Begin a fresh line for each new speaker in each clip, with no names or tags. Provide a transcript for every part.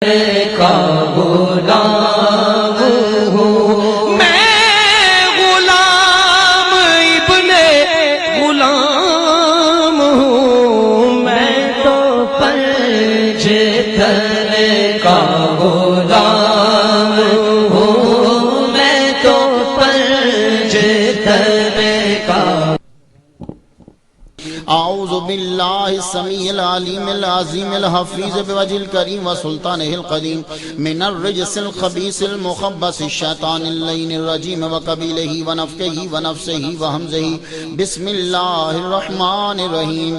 کا غلام ہوں میں، غلام ابن غلام ہوں میں، تو پنج تن کا غلام ہوں میں، تو پنج تن کا۔
اعوذ باللہ السمیع العلیم العظیم الحفیظ بوجہ الکریم وسلطانہ القدیم من الرجس الخبیث المخبث الشیطان اللعین الرجیم وقبیلہ ونفخہ ونفثہ وہمزہ۔ بسم اللہ الرحمن الرحیم۔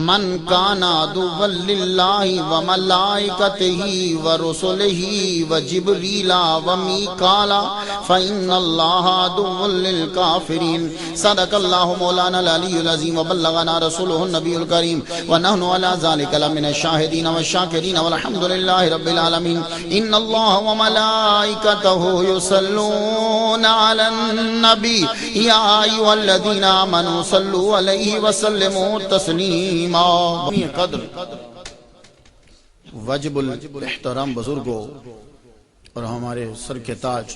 من کان عدوا للہ وملائکتہ ورسلہ وجبریل ومیکال فإن اللہ عدو للکافرین۔ صدق اللہ مولانا العلی العظیم وبلغنا رسولہ النبی الکریم ونحن علی ذلک لمن الشاہدین والشاکرین والحمد للہ رب العالمین۔ ان اللہ وملائکتہ یصلون علی النبی یا ایھا الذین آمنوا صلوا علیہ وسلموا تسلیما۔ قدر واجب الاحترام بزرگوں اور ہمارے سر کے تاج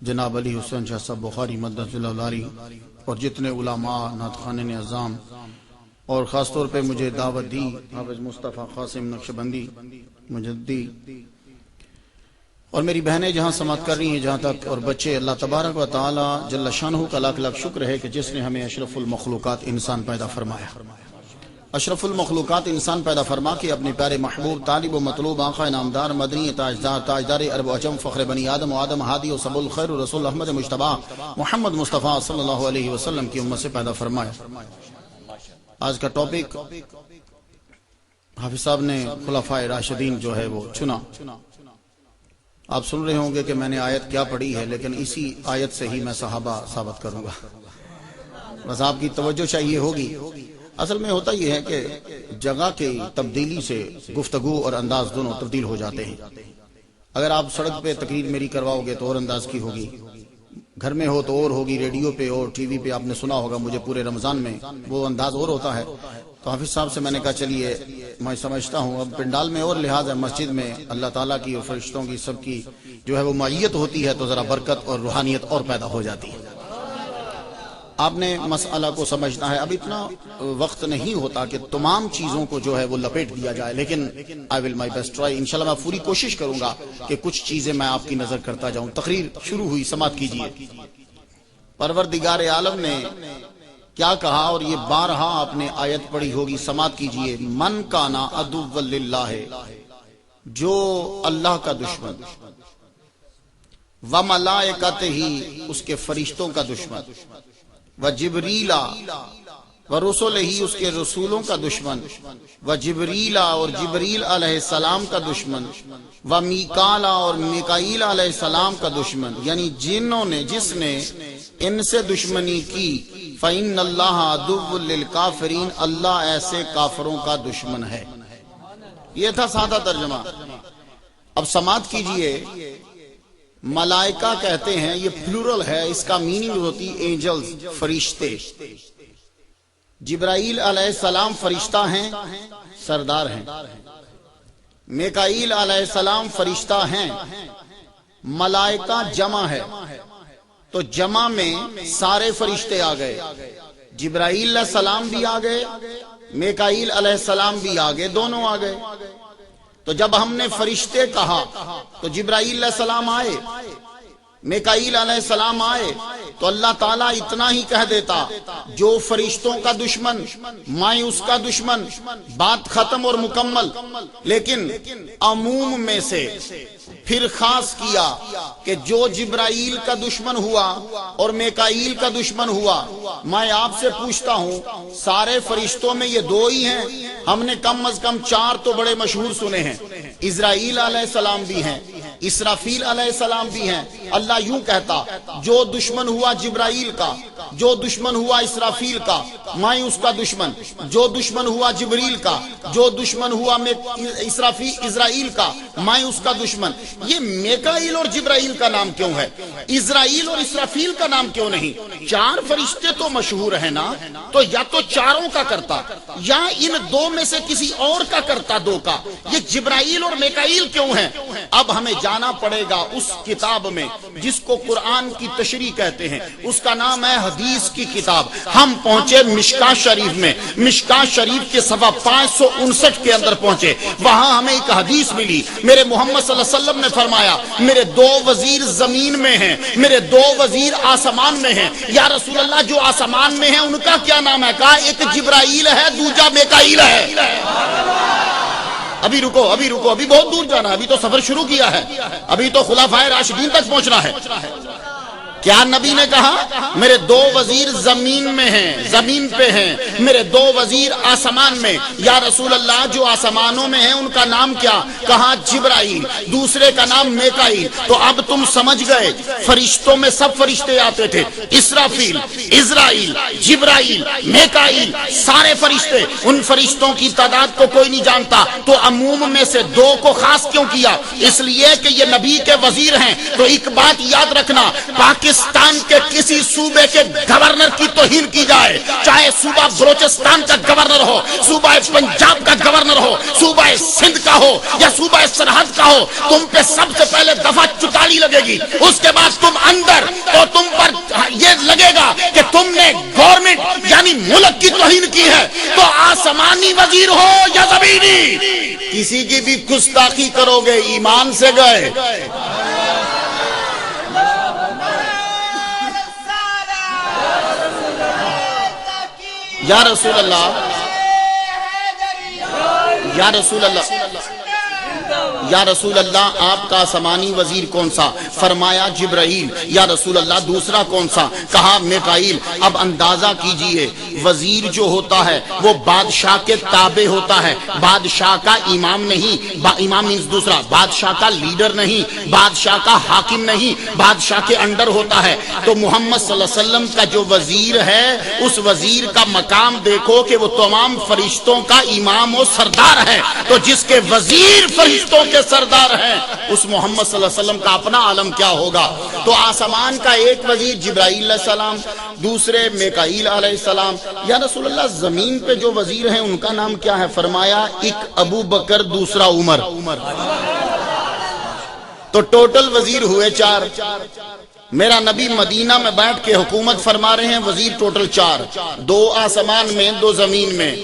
جناب علی حسین شاہ صاحب بخاری مدد اللہ علیہ اور جتنے علماء نعت خوانین اعظام، اور خاص طور پہ مجھے دعوت دی حافظ مصطفیٰ قاسم نقشبندی مجدی، اور میری بہنیں جہاں سماعت کر رہی ہیں جہاں تک، اور بچے، اللہ تبارک و تعالی جل شانہ کا لاکھ لاکھ شکر ہے کہ جس نے ہمیں اشرف المخلوقات انسان پیدا فرمایا، اشرف المخلوقات انسان پیدا فرما کے اپنے پیارے محبوب طالب و مطلوب آقا انعامدار مدنی تاجدار تاجدار عرب و عجم فخر بنی آدم و آدم ہادی و سب الخیر رسول احمد مجتبی محمد مصطفیٰ صلی اللہ علیہ وسلم کی امت سے پیدا فرمایا۔ آج کا ٹاپک حافظ صاحب نے خلفائے راشدین جو ہے وہ چنا۔ آپ سن رہے ہوں گے کہ میں نے آیت کیا پڑھی ہے، لیکن اسی آیت سے ہی میں صحابہ ثابت کروں گا، بس آپ کی توجہ چاہیے ہوگی۔ اصل میں ہوتا یہ ہے کہ جگہ کی تبدیلی سے گفتگو اور انداز دونوں تبدیل ہو جاتے ہیں۔ اگر آپ سڑک پہ تقریر میری کرواؤ گے تو اور انداز کی ہوگی، گھر میں ہو تو اور ہوگی، ریڈیو پہ اور ٹی وی پہ آپ نے سنا ہوگا مجھے پورے رمضان میں، وہ انداز اور ہوتا ہے۔ تو حافظ صاحب سے میں نے کہا چلیے میں سمجھتا ہوں اب پنڈال میں اور لحاظ ہے، مسجد میں اللہ تعالیٰ کی اور فرشتوں کی سب کی جو ہے وہ معیت ہوتی ہے تو ذرا برکت اور روحانیت اور پیدا ہو جاتی ہے۔ آپ نے مسئلہ کو سمجھنا ہے، اب اتنا وقت نہیں ہوتا کہ تمام چیزوں کو جو ہے وہ لپیٹ دیا جائے، لیکن I will my best try، انشاءاللہ میں پوری کوشش کروں گا کہ کچھ چیزیں میں آپ کی نظر کرتا جاؤں۔ تقریر شروع ہوئی، سماعت کیجئے۔ پروردگار عالم نے کیا کہا، اور یہ بارہا آپ نے آیت پڑھی ہوگی، سماعت کیجئے۔ من کانا عدو للہ، جو اللہ کا دشمن، وملائکتہ، اس کے فرشتوں کا دشمن، وجبریل ورسلہ، اس کے رسولوں کا دشمن، وجبریل، اور جبریل علیہ السلام کا دشمن، ومیکال، اور میکائیل علیہ السلام کا دشمن، یعنی جس نے ان سے دشمنی کی، فإن اللہ عدو للکافرین، اللہ ایسے کافروں کا دشمن ہے۔ یہ تھا سادہ ترجمہ۔ اب سماعت کیجئے۔ ملائکہ کہتے ہیں، یہ پلورل ہے، اس کا میننگ ہوتی اینجلز، فرشتے۔ جبرائیل علیہ السلام فرشتہ ہیں، سردار ہیں۔ میکائیل علیہ السلام فرشتہ ہیں۔ ملائکہ جمع ہے، تو جمع میں سارے فرشتے آ گئے، جبرائیل علیہ السلام بھی آ گئے، میکائیل علیہ السلام بھی آ گئے، دونوں آ گئے۔ تو جب ہم نے فرشتے کہا تو جبرائیل علیہ السلام آئے، میکائیل علیہ السلام آئے، تو اللہ تعالیٰ اتنا ہی کہہ دیتا، جو فرشتوں کا دشمن میں اس کا دشمن، بات ختم اور مکمل۔ لیکن عموم میں سے پھر خاص کیا کہ جو جبرائیل کا دشمن ہوا اور میکائیل کا دشمن ہوا، میں آپ سے پوچھتا ہوں سارے فرشتوں میں یہ دو ہی ہیں؟ ہم نے کم از کم 4 تو بڑے مشہور سنے ہیں، اسرائیل علیہ السلام بھی ہیں، اسرافیل علیہ السلام بھی ہیں۔ اللہ یوں کہتا، جو دشمن ہوا جبرائیل کا، جو دشمن ہوا اسرافیل کا، میں اس کا دشمن، جو دشمن ہوا جبریل کا، جو دشمن ہوا اسرائیل کا، میں اس کا دشمن۔ یہ میکائیل اور جبرائیل کا نام کیوں ہے؟ اسرائیل اور اسرافیل کا نام کیوں نہیں؟ چار فرشتے تو مشہور ہیں نا، تو یا تو چاروں کا کرتا یا ان دو میں سے کسی اور کا کرتا، دو کا۔ یہ جبرائیل اور میکائیل کیوں ہیں؟ اب ہمیں جانا پڑے گا اس کتاب میں جس کو قرآن کی تشریح کہتے ہیں، اس کا نام ہے حدیث کی کتاب۔ ہم پہنچے مشکاہ شریف میں، مشکاہ شریف کے صفحہ 559 کے اندر پہنچے، وہاں ہمیں ایک حدیث ملی۔ میرے محمد صلی اللہ علیہ وسلم نے فرمایا میرے دو وزیر زمین میں ہیں، میرے دو وزیر آسمان میں ہیں۔ یا رسول اللہ جو آسمان میں ہیں ان کا کیا نام ہے؟ کہا ایک جبرائیل ہے، دوجا میکائیل ہے۔ ابھی رکو ابھی بہت دور جانا ہے، ابھی تو سفر شروع کیا ہے، ابھی تو خلفائے راشدین تک پہنچنا ہے۔ کیا نبی نے کہا میرے دو وزیر زمین میں ہیں، زمین پہ ہیں، میرے دو وزیر آسمان میں۔ یا رسول اللہ جو آسمانوں میں ہیں ان کا نام کیا؟ کہا جبرائیل، دوسرے کا نام میکائیل۔ تو اب تم سمجھ گئے فرشتوں میں سب فرشتے آتے تھے، اسرافیل، اسرائیل، جبرائیل، میکائیل، سارے فرشتے۔ ان فرشتوں کی تعداد کو کوئی نہیں جانتا، تو عموم میں سے دو کو خاص کیوں کیا؟ اس لیے کہ یہ نبی کے وزیر ہیں۔ تو ایک بات یاد رکھنا، پاکستان کے کسی صوبے کے گورنر کی توہین کی جائے، چاہے صوبہ بلوچستان کا گورنر ہو، صوبہ پنجاب کا گورنر ہو، صوبہ سندھ کا ہو یا صوبہ سرحد کا ہو، تم پہ سب سے پہلے دفعہ چٹالی لگے گی، اس کے بعد تم اندر، تو تم پر یہ لگے گا کہ تم نے گورنمنٹ یعنی ملک کی توہین کی ہے۔ تو آسمانی وزیر ہو یا زمینی، کسی کی بھی گستاخی کرو گے ایمان سے گئے۔ یا رسول اللہ، یا رسول اللہ، یا رسول اللہ آپ کا آسمانی وزیر کون سا؟ فرمایا جبرائیل۔ یا رسول اللہ دوسرا کون سا؟ کہا میکائیل۔ اب اندازہ کیجئے وزیر جو ہوتا ہے وہ بادشاہ کے تابع ہوتا ہے، بادشاہ کا امام نہیں، امام مینز دوسرا، بادشاہ کا لیڈر نہیں، بادشاہ کا حاکم نہیں، بادشاہ کے انڈر ہوتا ہے۔ تو محمد صلی اللہ علیہ وسلم کا جو وزیر ہے اس وزیر کا مقام دیکھو کہ وہ تمام فرشتوں کا امام و سردار ہے۔ تو جس کے وزیر فرشتوں کے سردار ہیں اس محمد صلی اللہ علیہ وسلم کا اپنا عالم کیا ہوگا؟ تو آسمان کا ایک وزیر جبرائیل علیہ السلام، دوسرے میکائیل علیہ السلام۔ یا رسول اللہ زمین پہ جو وزیر ہیں ان کا نام کیا ہے؟ فرمایا ایک ابو بکر، دوسرا عمر۔ تو ٹوٹل وزیر ہوئے چار۔ میرا نبی مدینہ میں بیٹھ کے حکومت فرما رہے ہیں، وزیر ٹوٹل چار، دو آسمان میں، دو زمین میں۔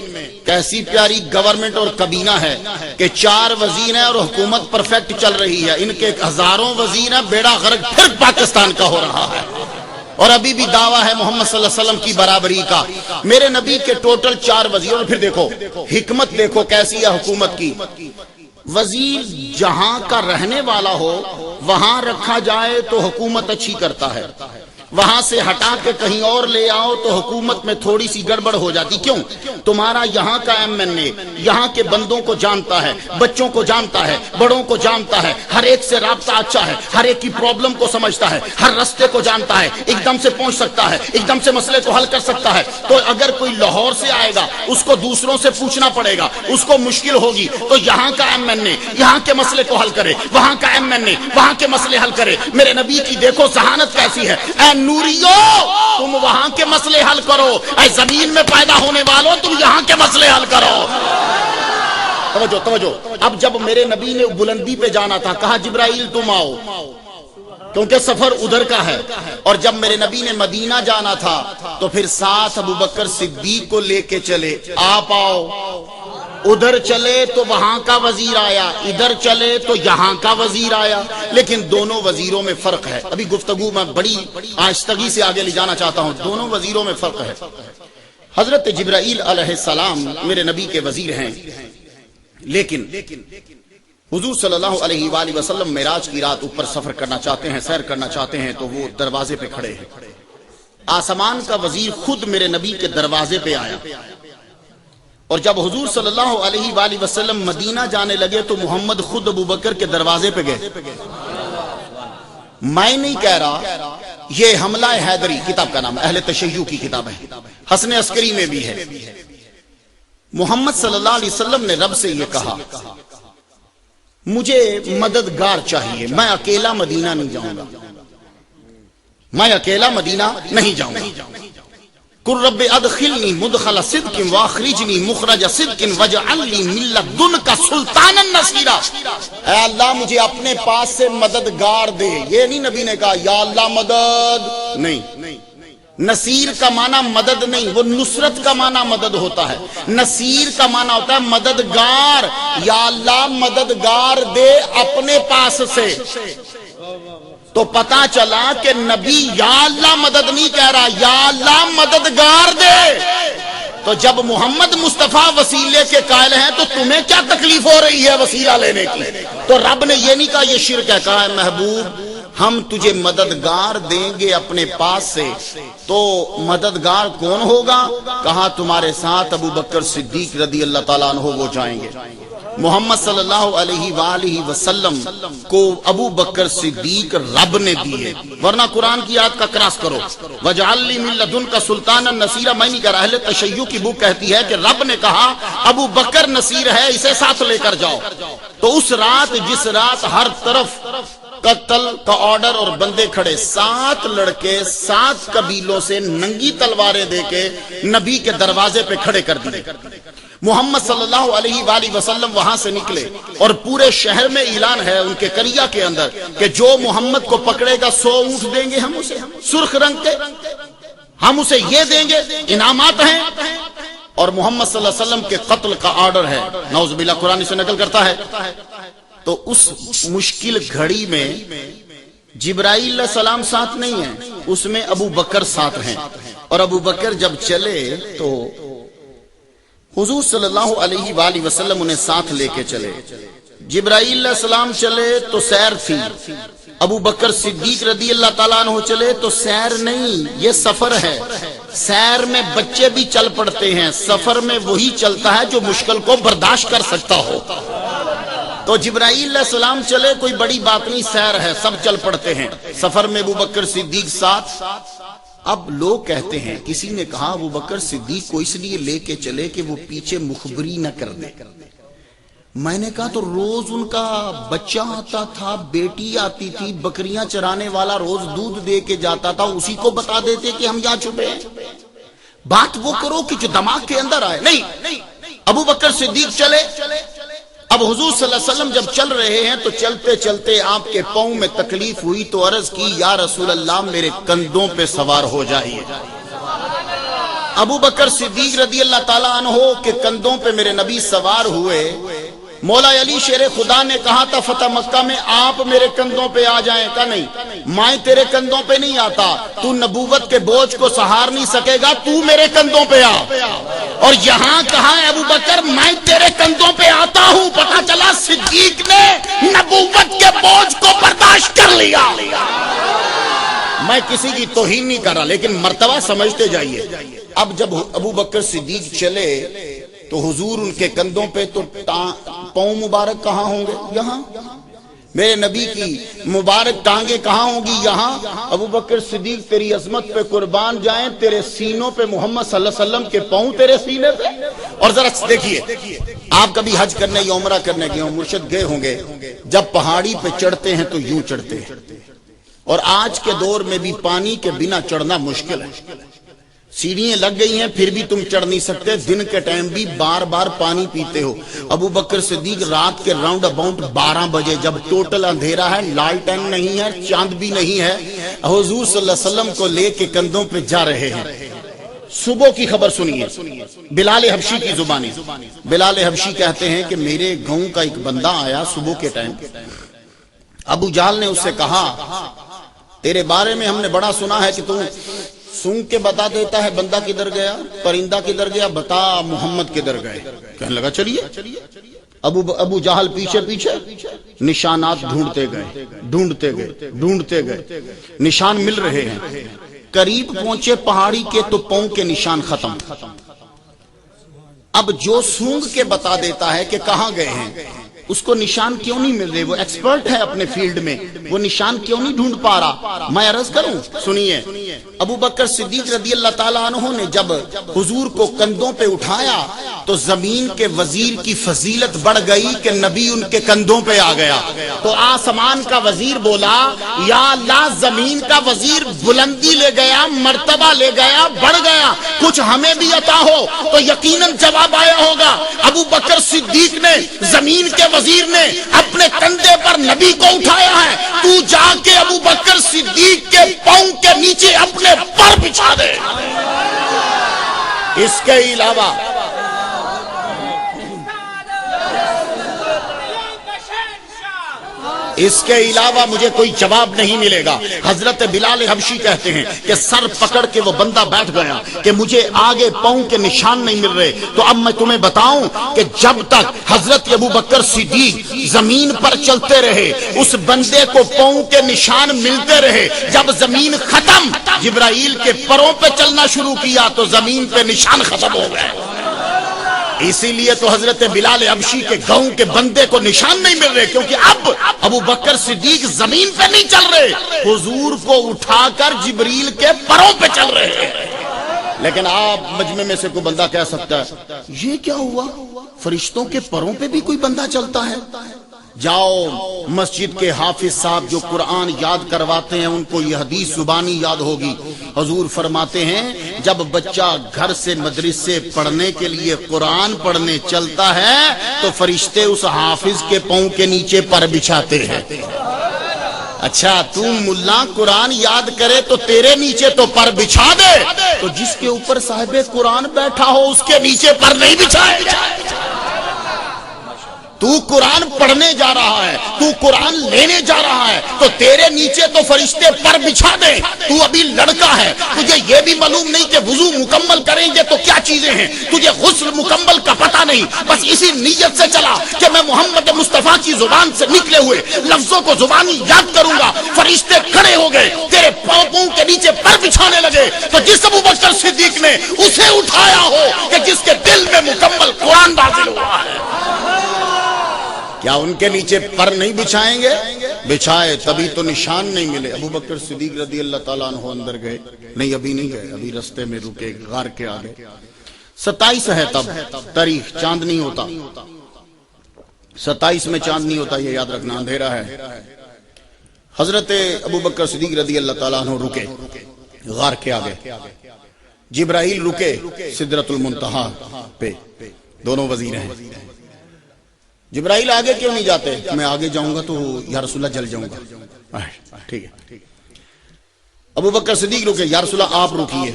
کیسی پیاری گورنمنٹ اور کابینہ ہے کہ چار وزیر ہیں اور حکومت پرفیکٹ چل رہی ہے۔ ان کے ہزاروں وزیر ہیں، بیڑا غرق پھر پاکستان کا ہو رہا ہے، اور ابھی بھی دعویٰ ہے محمد صلی اللہ علیہ وسلم کی برابری کا۔ میرے نبی کے ٹوٹل چار وزیر، اور پھر دیکھو حکمت، دیکھو کیسی ہے حکومت کی۔ وزیر جہاں کا رہنے والا ہو وہاں رکھا جائے تو حکومت اچھی کرتا ہے، وہاں سے ہٹا کے کہیں اور لے آؤ تو حکومت میں تھوڑی سی گڑبڑ ہو جاتی۔ کیوں؟ تمہارا یہاں کا ایم این اے یہاں کے بندوں کو جانتا ہے، بچوں کو جانتا ہے، بڑوں کو جانتا ہے، ہر ایک سے رابطہ اچھا ہے، ہر ایک کی پرابلم کو سمجھتا ہے، ہر رستے کو جانتا ہے، ایک دم سے پہنچ سکتا ہے، ایک دم سے مسئلے کو حل کر سکتا ہے۔ تو اگر کوئی لاہور سے آئے گا اس کو دوسروں سے پوچھنا پڑے گا، اس کو مشکل ہوگی، تو یہاں کا ایم این اے یہاں کے مسئلے کو حل کرے، وہاں کا ایم این اے وہاں کے مسئلے حل کرے۔ میرے نبی کی دیکھو ذہانت کیسی ہے۔ اے نوریو تم وہاں کے مسئلے حل کرو، اے زمین میں پیدا ہونے والوں تم یہاں کے مسئلے حل کرو۔ توجہ توجہ۔ اب جب میرے نبی نے بلندی پہ جانا تھا کہا جبرائیل تم آؤ، کیونکہ سفر ادھر کا ہے۔ اور جب میرے نبی نے مدینہ جانا تھا تو پھر ساتھ ابو بکر صدیق کو لے کے چلے، آپ آؤ۔ ادھر چلے تو وہاں کا وزیر آیا، ادھر چلے تو یہاں کا وزیر آیا، لیکن دونوں وزیروں میں فرق ہے۔ ابھی گفتگو میں بڑی آہستگی سے آگے لے جانا چاہتا ہوں، دونوں وزیروں میں فرق ہے۔ حضرت جبرائیل علیہ السلام میرے نبی کے وزیر ہیں، لیکن حضور صلی اللہ علیہ وآلہ وسلم معراج کی رات اوپر سفر کرنا چاہتے ہیں، سیر کرنا چاہتے ہیں، تو وہ دروازے پہ کھڑے ہیں۔ آسمان کا وزیر خود میرے نبی کے دروازے پہ آیا، اور جب حضور صلی اللہ علیہ وآلہ وسلم مدینہ جانے لگے تو محمد خود ابو بکر کے دروازے پہ گئے۔ میں نہیں کہہ رہا، یہ حملہ حیدری کتاب کا نام ہے، اہل تشیع کی کتاب ہے، حسن عسکری میں بھی ہے۔ محمد صلی اللہ علیہ وسلم نے رب سے یہ کہا مجھے مددگار چاہیے، میں اکیلا مدینہ نہیں جاؤں گا، میں اکیلا مدینہ نہیں جاؤں گا۔ قل رب ادخلنی مدخل صدق واخرجنی مخرج صدق واجعل لی من لدنک سلطانا نصیرا۔ اے اللہ مجھے اپنے پاس سے مددگار دے۔ یہ نہیں نبی نے کہا یا اللہ مدد، نہیں، نصیر کا معنی مدد نہیں، وہ نصرت کا معنی مدد ہوتا ہے، نصیر کا معنی ہوتا ہے مددگار۔ یا اللہ مددگار دے اپنے پاس سے۔ تو پتا چلا کہ نبی یا اللہ مدد نہیں کہہ رہا، یا اللہ مددگار دے۔ تو جب محمد مصطفیٰ وسیلے کے قائل ہیں تو تمہیں کیا تکلیف ہو رہی ہے وسیلہ لینے کی؟ تو رب نے یہ نہیں کہا یہ شرک ہے، کہا ہے محبوب ہم تجھے مددگار دیں گے اپنے پاس سے۔ تو مددگار کون ہوگا؟ کہا تمہارے ساتھ ابو بکر صدیق رضی اللہ تعالیٰ عنہ وہ جائیں گے۔ محمد صلی اللہ علیہ وآلہ وسلم کو ابو بکر صدیق رب نے دیے، ورنہ قرآن کی آیت کا کراس کرو وَجَعَلْ لِي مِن لَّدُنْكَ سُلْطَانًا نَصِيرًا، میں نہیں کہہ رہا، اہل تشیع کی بک کہتی ہے کہ رب نے کہا ابو بکر نصیر ہے، اسے ساتھ لے کر جاؤ۔ تو اس رات جس رات ہر طرف قتل کا آرڈر اور بندے کھڑے، 7 لڑکے 7 قبیلوں سے ننگی تلواریں دے کے نبی کے دروازے پہ کھڑے کر دیے۔ محمد صلی اللہ علیہ وآلہ وسلم وہاں سے نکلے اور پورے شہر میں اعلان ہے ان کے قریہ کے اندر کہ جو محمد کو پکڑے گا 100 اونٹ دیں گے ہم اسے، سرخ رنگ کے، ہم اسے یہ دیں گے، انعامات ہیں۔ اور محمد صلی اللہ علیہ وسلم کے قتل کا آرڈر ہے، نعوذ باللہ قرآن سے نقل کرتا ہے۔ تو اس مشکل گھڑی میں جبرائیل علیہ السلام ساتھ نہیں ہیں، اس میں ابو بکر ساتھ ہیں۔ اور ابو بکر جب چلے تو حضور صلی اللہ علیہ وآلہ وسلم انہیں ساتھ لے کے چلے۔ جبرائیل علیہ السلام چلے تو سیر تھی، ابو بکر صدیق رضی اللہ تعالیٰ عنہ چلے تو سیر نہیں، یہ سفر ہے۔ سیر میں بچے بھی چل پڑتے ہیں، سفر میں وہی چلتا ہے جو مشکل کو برداشت کر سکتا ہو۔ تو جبرائیل علیہ السلام چلے، کوئی بڑی بات نہیں، سیر ہے، سب چل پڑتے ہیں، سفر میں ابو بکر صدیق ساتھ۔ اب لوگ کہتے ہیں، کسی نے کہا ابو بکر صدیق کو اس لیے لے کے چلے کہ وہ پیچھے مخبری نہ کر دے۔ میں نے کہا تو روز ان کا بچہ آتا تھا، بیٹی آتی تھی، بکریاں چرانے والا روز دودھ دے کے جاتا تھا، اسی کو بتا دیتے کہ ہم یہاں چھپے ہیں۔ بات وہ کرو کہ جو دماغ کے اندر آئے۔ نہیں، ابو بکر صدیق چلے۔ اب حضور صلی اللہ علیہ وسلم جب چل رہے ہیں تو چلتے چلتے آپ کے پاؤں میں تکلیف ہوئی تو عرض کی یا رسول اللہ میرے کندھوں پہ سوار ہو جائیے۔ ابو بکر صدیق رضی اللہ تعالیٰ عنہ کے کندھوں پہ میرے نبی سوار ہوئے۔ مولا علی شیر خدا نے کہا تھا فتح مکہ میں آپ میرے کندھوں پہ آ جائیں، کہا نہیں میں تیرے کندھوں پہ نہیں آتا، تو نبوت کے بوجھ کو سہار نہیں سکے گا، تو میرے کندھوں پہ آ۔ اور یہاں کہا ہے ابو بکر میں تیرے کندھوں پہ آتا ہوں۔ پتہ چلا صدیق نے نبوت کے بوجھ کو برداشت کر لیا۔ میں کسی کی توہین نہیں کر رہا، لیکن مرتبہ سمجھتے جائیے۔ اب جب ابو بکر صدیق چلے تو حضور ان کے کندھوں پہ، تو پاؤں مبارک کہاں ہوں گے؟ یہاں۔ میرے نبی کی مبارک ٹانگیں کہاں ہوں گی؟ یہاں۔ ابو بکر صدیق تیری عظمت پہ قربان جائیں، تیرے سینوں پہ محمد صلی اللہ علیہ وسلم کے پاؤں تیرے سینے پہ۔ اور ذرا دیکھیے، آپ کبھی حج کرنے یا عمرہ کرنے گئے ہوں، مرشد گئے ہوں گے، جب پہاڑی پہ چڑھتے ہیں تو یوں چڑھتے ہیں، اور آج کے دور میں بھی پانی کے بنا چڑھنا مشکل ہے، سیڑھیاں لگ گئی ہیں پھر بھی تم چڑھ نہیں سکتے، دن کے ٹائم بھی بار بار پانی پیتے ہو۔ ابو بکر صدیق رات کے راؤنڈ اباؤٹ 12 بجے جب ٹوٹل اندھیرا ہے، لالٹین نہیں ہے، چاند بھی نہیں ہے، حضور صلی اللہ علیہ وسلم کو لے کے کندھوں پہ جا رہے ہیں۔ صبح کی خبر سنیے، بلال حبشی کی زبانی۔ بلال حبشی کہتے ہیں کہ میرے گاؤں کا ایک بندہ آیا صبح کے ٹائم، ابو جہل نے اس سے کہا تیرے بارے میں ہم نے بڑا سنا ہے کہ تو سونگ کے بتا دیتا ہے بندہ کدھر گیا، پرندہ کدھر گیا، بتا محمد کدھر گئے۔ کہنے لگا چلیے۔ ابو جہل پیچھے پیچھے نشانات ڈھونڈتے گئے، نشان مل رہے ہیں، قریب پہنچے پہاڑی کے تو پاؤں کے نشان ختم۔ اب جو سونگ کے بتا دیتا ہے کہ کہاں گئے ہیں، اس کو نشان کیوں نہیں مل رہے؟ وہ ایکسپرٹ ہے اپنے فیلڈ میں، وہ نشان کیوں نہیں ڈھونڈ پا رہا؟ میں عرض کروں، سنیے، ابو بکر صدیق رضی اللہ تعالیٰ عنہ نے جب حضور کو کندھوں پہ اٹھایا تو زمین کے وزیر کی فضیلت بڑھ گئی کہ نبی ان کے کندھوں پہ آ گیا۔ تو آسمان کا وزیر بولا یا اللہ، زمین کا وزیر بلندی لے گیا، مرتبہ لے گیا، بڑھ گیا، کچھ ہمیں بھی عطا ہو۔ تو یقیناً جواب آیا ہوگا، ابو بکر صدیق نے، زمین کے وزیر نے اپنے کندھے پر نبی کو اٹھایا ہے، تو جا کے ابو بکر صدیق کے پاؤں کے نیچے اپنے پر بچھا دے۔ اس کے علاوہ مجھے کوئی جواب نہیں ملے گا۔ حضرت بلال حبشی کہتے ہیں کہ سر پکڑ کے وہ بندہ بیٹھ گیا کہ مجھے آگے پاؤں کے نشان نہیں مل رہے۔ تو اب میں تمہیں بتاؤں کہ جب تک حضرت ابو بکر صدیق زمین پر چلتے رہے، اس بندے کو پاؤں کے نشان ملتے رہے۔ جب زمین ختم، جبرائیل کے پروں پہ چلنا شروع کیا تو زمین پہ نشان ختم ہو گئے۔ اسی لیے تو حضرت بلال حبشی کے گاؤں کے بندے کو نشان نہیں مل رہے، کیونکہ اب ابو بکر صدیق زمین پہ نہیں چل رہے، حضور کو اٹھا کر جبریل کے پروں پہ چل رہے ہیں۔ لیکن آپ مجمع میں سے کوئی بندہ کہہ سکتا ہے یہ کیا ہوا، فرشتوں کے پروں پہ بھی کوئی بندہ چلتا ہے؟ جاؤ مسجد کے حافظ صاحب جو قرآن یاد کرواتے ہیں ان کو یہ حدیث زبانی یاد ہوگی۔ حضور فرماتے ہیں جب بچہ گھر سے مدرسے پڑھنے کے لیے قرآن پڑھنے چلتا ہے تو فرشتے اس حافظ کے پاؤں کے نیچے پر بچھاتے ہیں۔ اچھا تو ملا قرآن یاد کرے تو تیرے نیچے تو پر بچھا دے، تو جس کے اوپر صاحب قرآن بیٹھا ہو اس کے نیچے پر نہیں بچھائے جائے۔ تو قرآن پڑھنے جا رہا ہے، تو قرآن لینے جا رہا ہے، تو تیرے نیچے تو فرشتے پر بچھا دیں۔ تو ابھی لڑکا ہے، تجھے یہ بھی معلوم نہیں کہ وضو مکمل کریں گے تو کیا چیزیں ہیں، تجھے غسل مکمل کا پتہ نہیں، بس اسی نیت سے چلا کہ میں محمد مصطفیٰ کی زبان سے نکلے ہوئے لفظوں کو زبانی یاد کروں گا۔ فرشتے کھڑے ہو گئے، تیرے پاؤں کے نیچے پر بچھانے لگے، تو جس ابو بکر صدیق نے اسے اٹھایا ہو کہ جس کے دل میں مکمل قرآن نازل ہوا ہے، کیا ان کے نیچے پر نہیں بچھائیں گے؟ بچھائے، تبھی تو نشان نہیں ملے۔ ابو بکر صدیق رضی اللہ تعالیٰ عنہ اندر گئے، نہیں ابھی نہیں گئے، ابھی رستے میں رکے، غار کے آگے 27 ہے تب تاریخ، چاند نہیں ہوتا، 27 میں چاند نہیں ہوتا، یہ یاد رکھنا، اندھیرا ہے۔ حضرت ابو بکر صدیق رضی اللہ تعالیٰ عنہ رکے غار کے آگے، جبرائیل رکے سدرۃ المنتہا پہ، دونوں وزیر ہیں۔ جبرائیل آگے کیوں نہیں جاتے؟ میں آگے جاؤں گا تو یا رسول اللہ جل جاؤں گا، ٹھیک ہے۔ ابو بکر صدیق رکے، یا رسول اللہ آپ رکیے،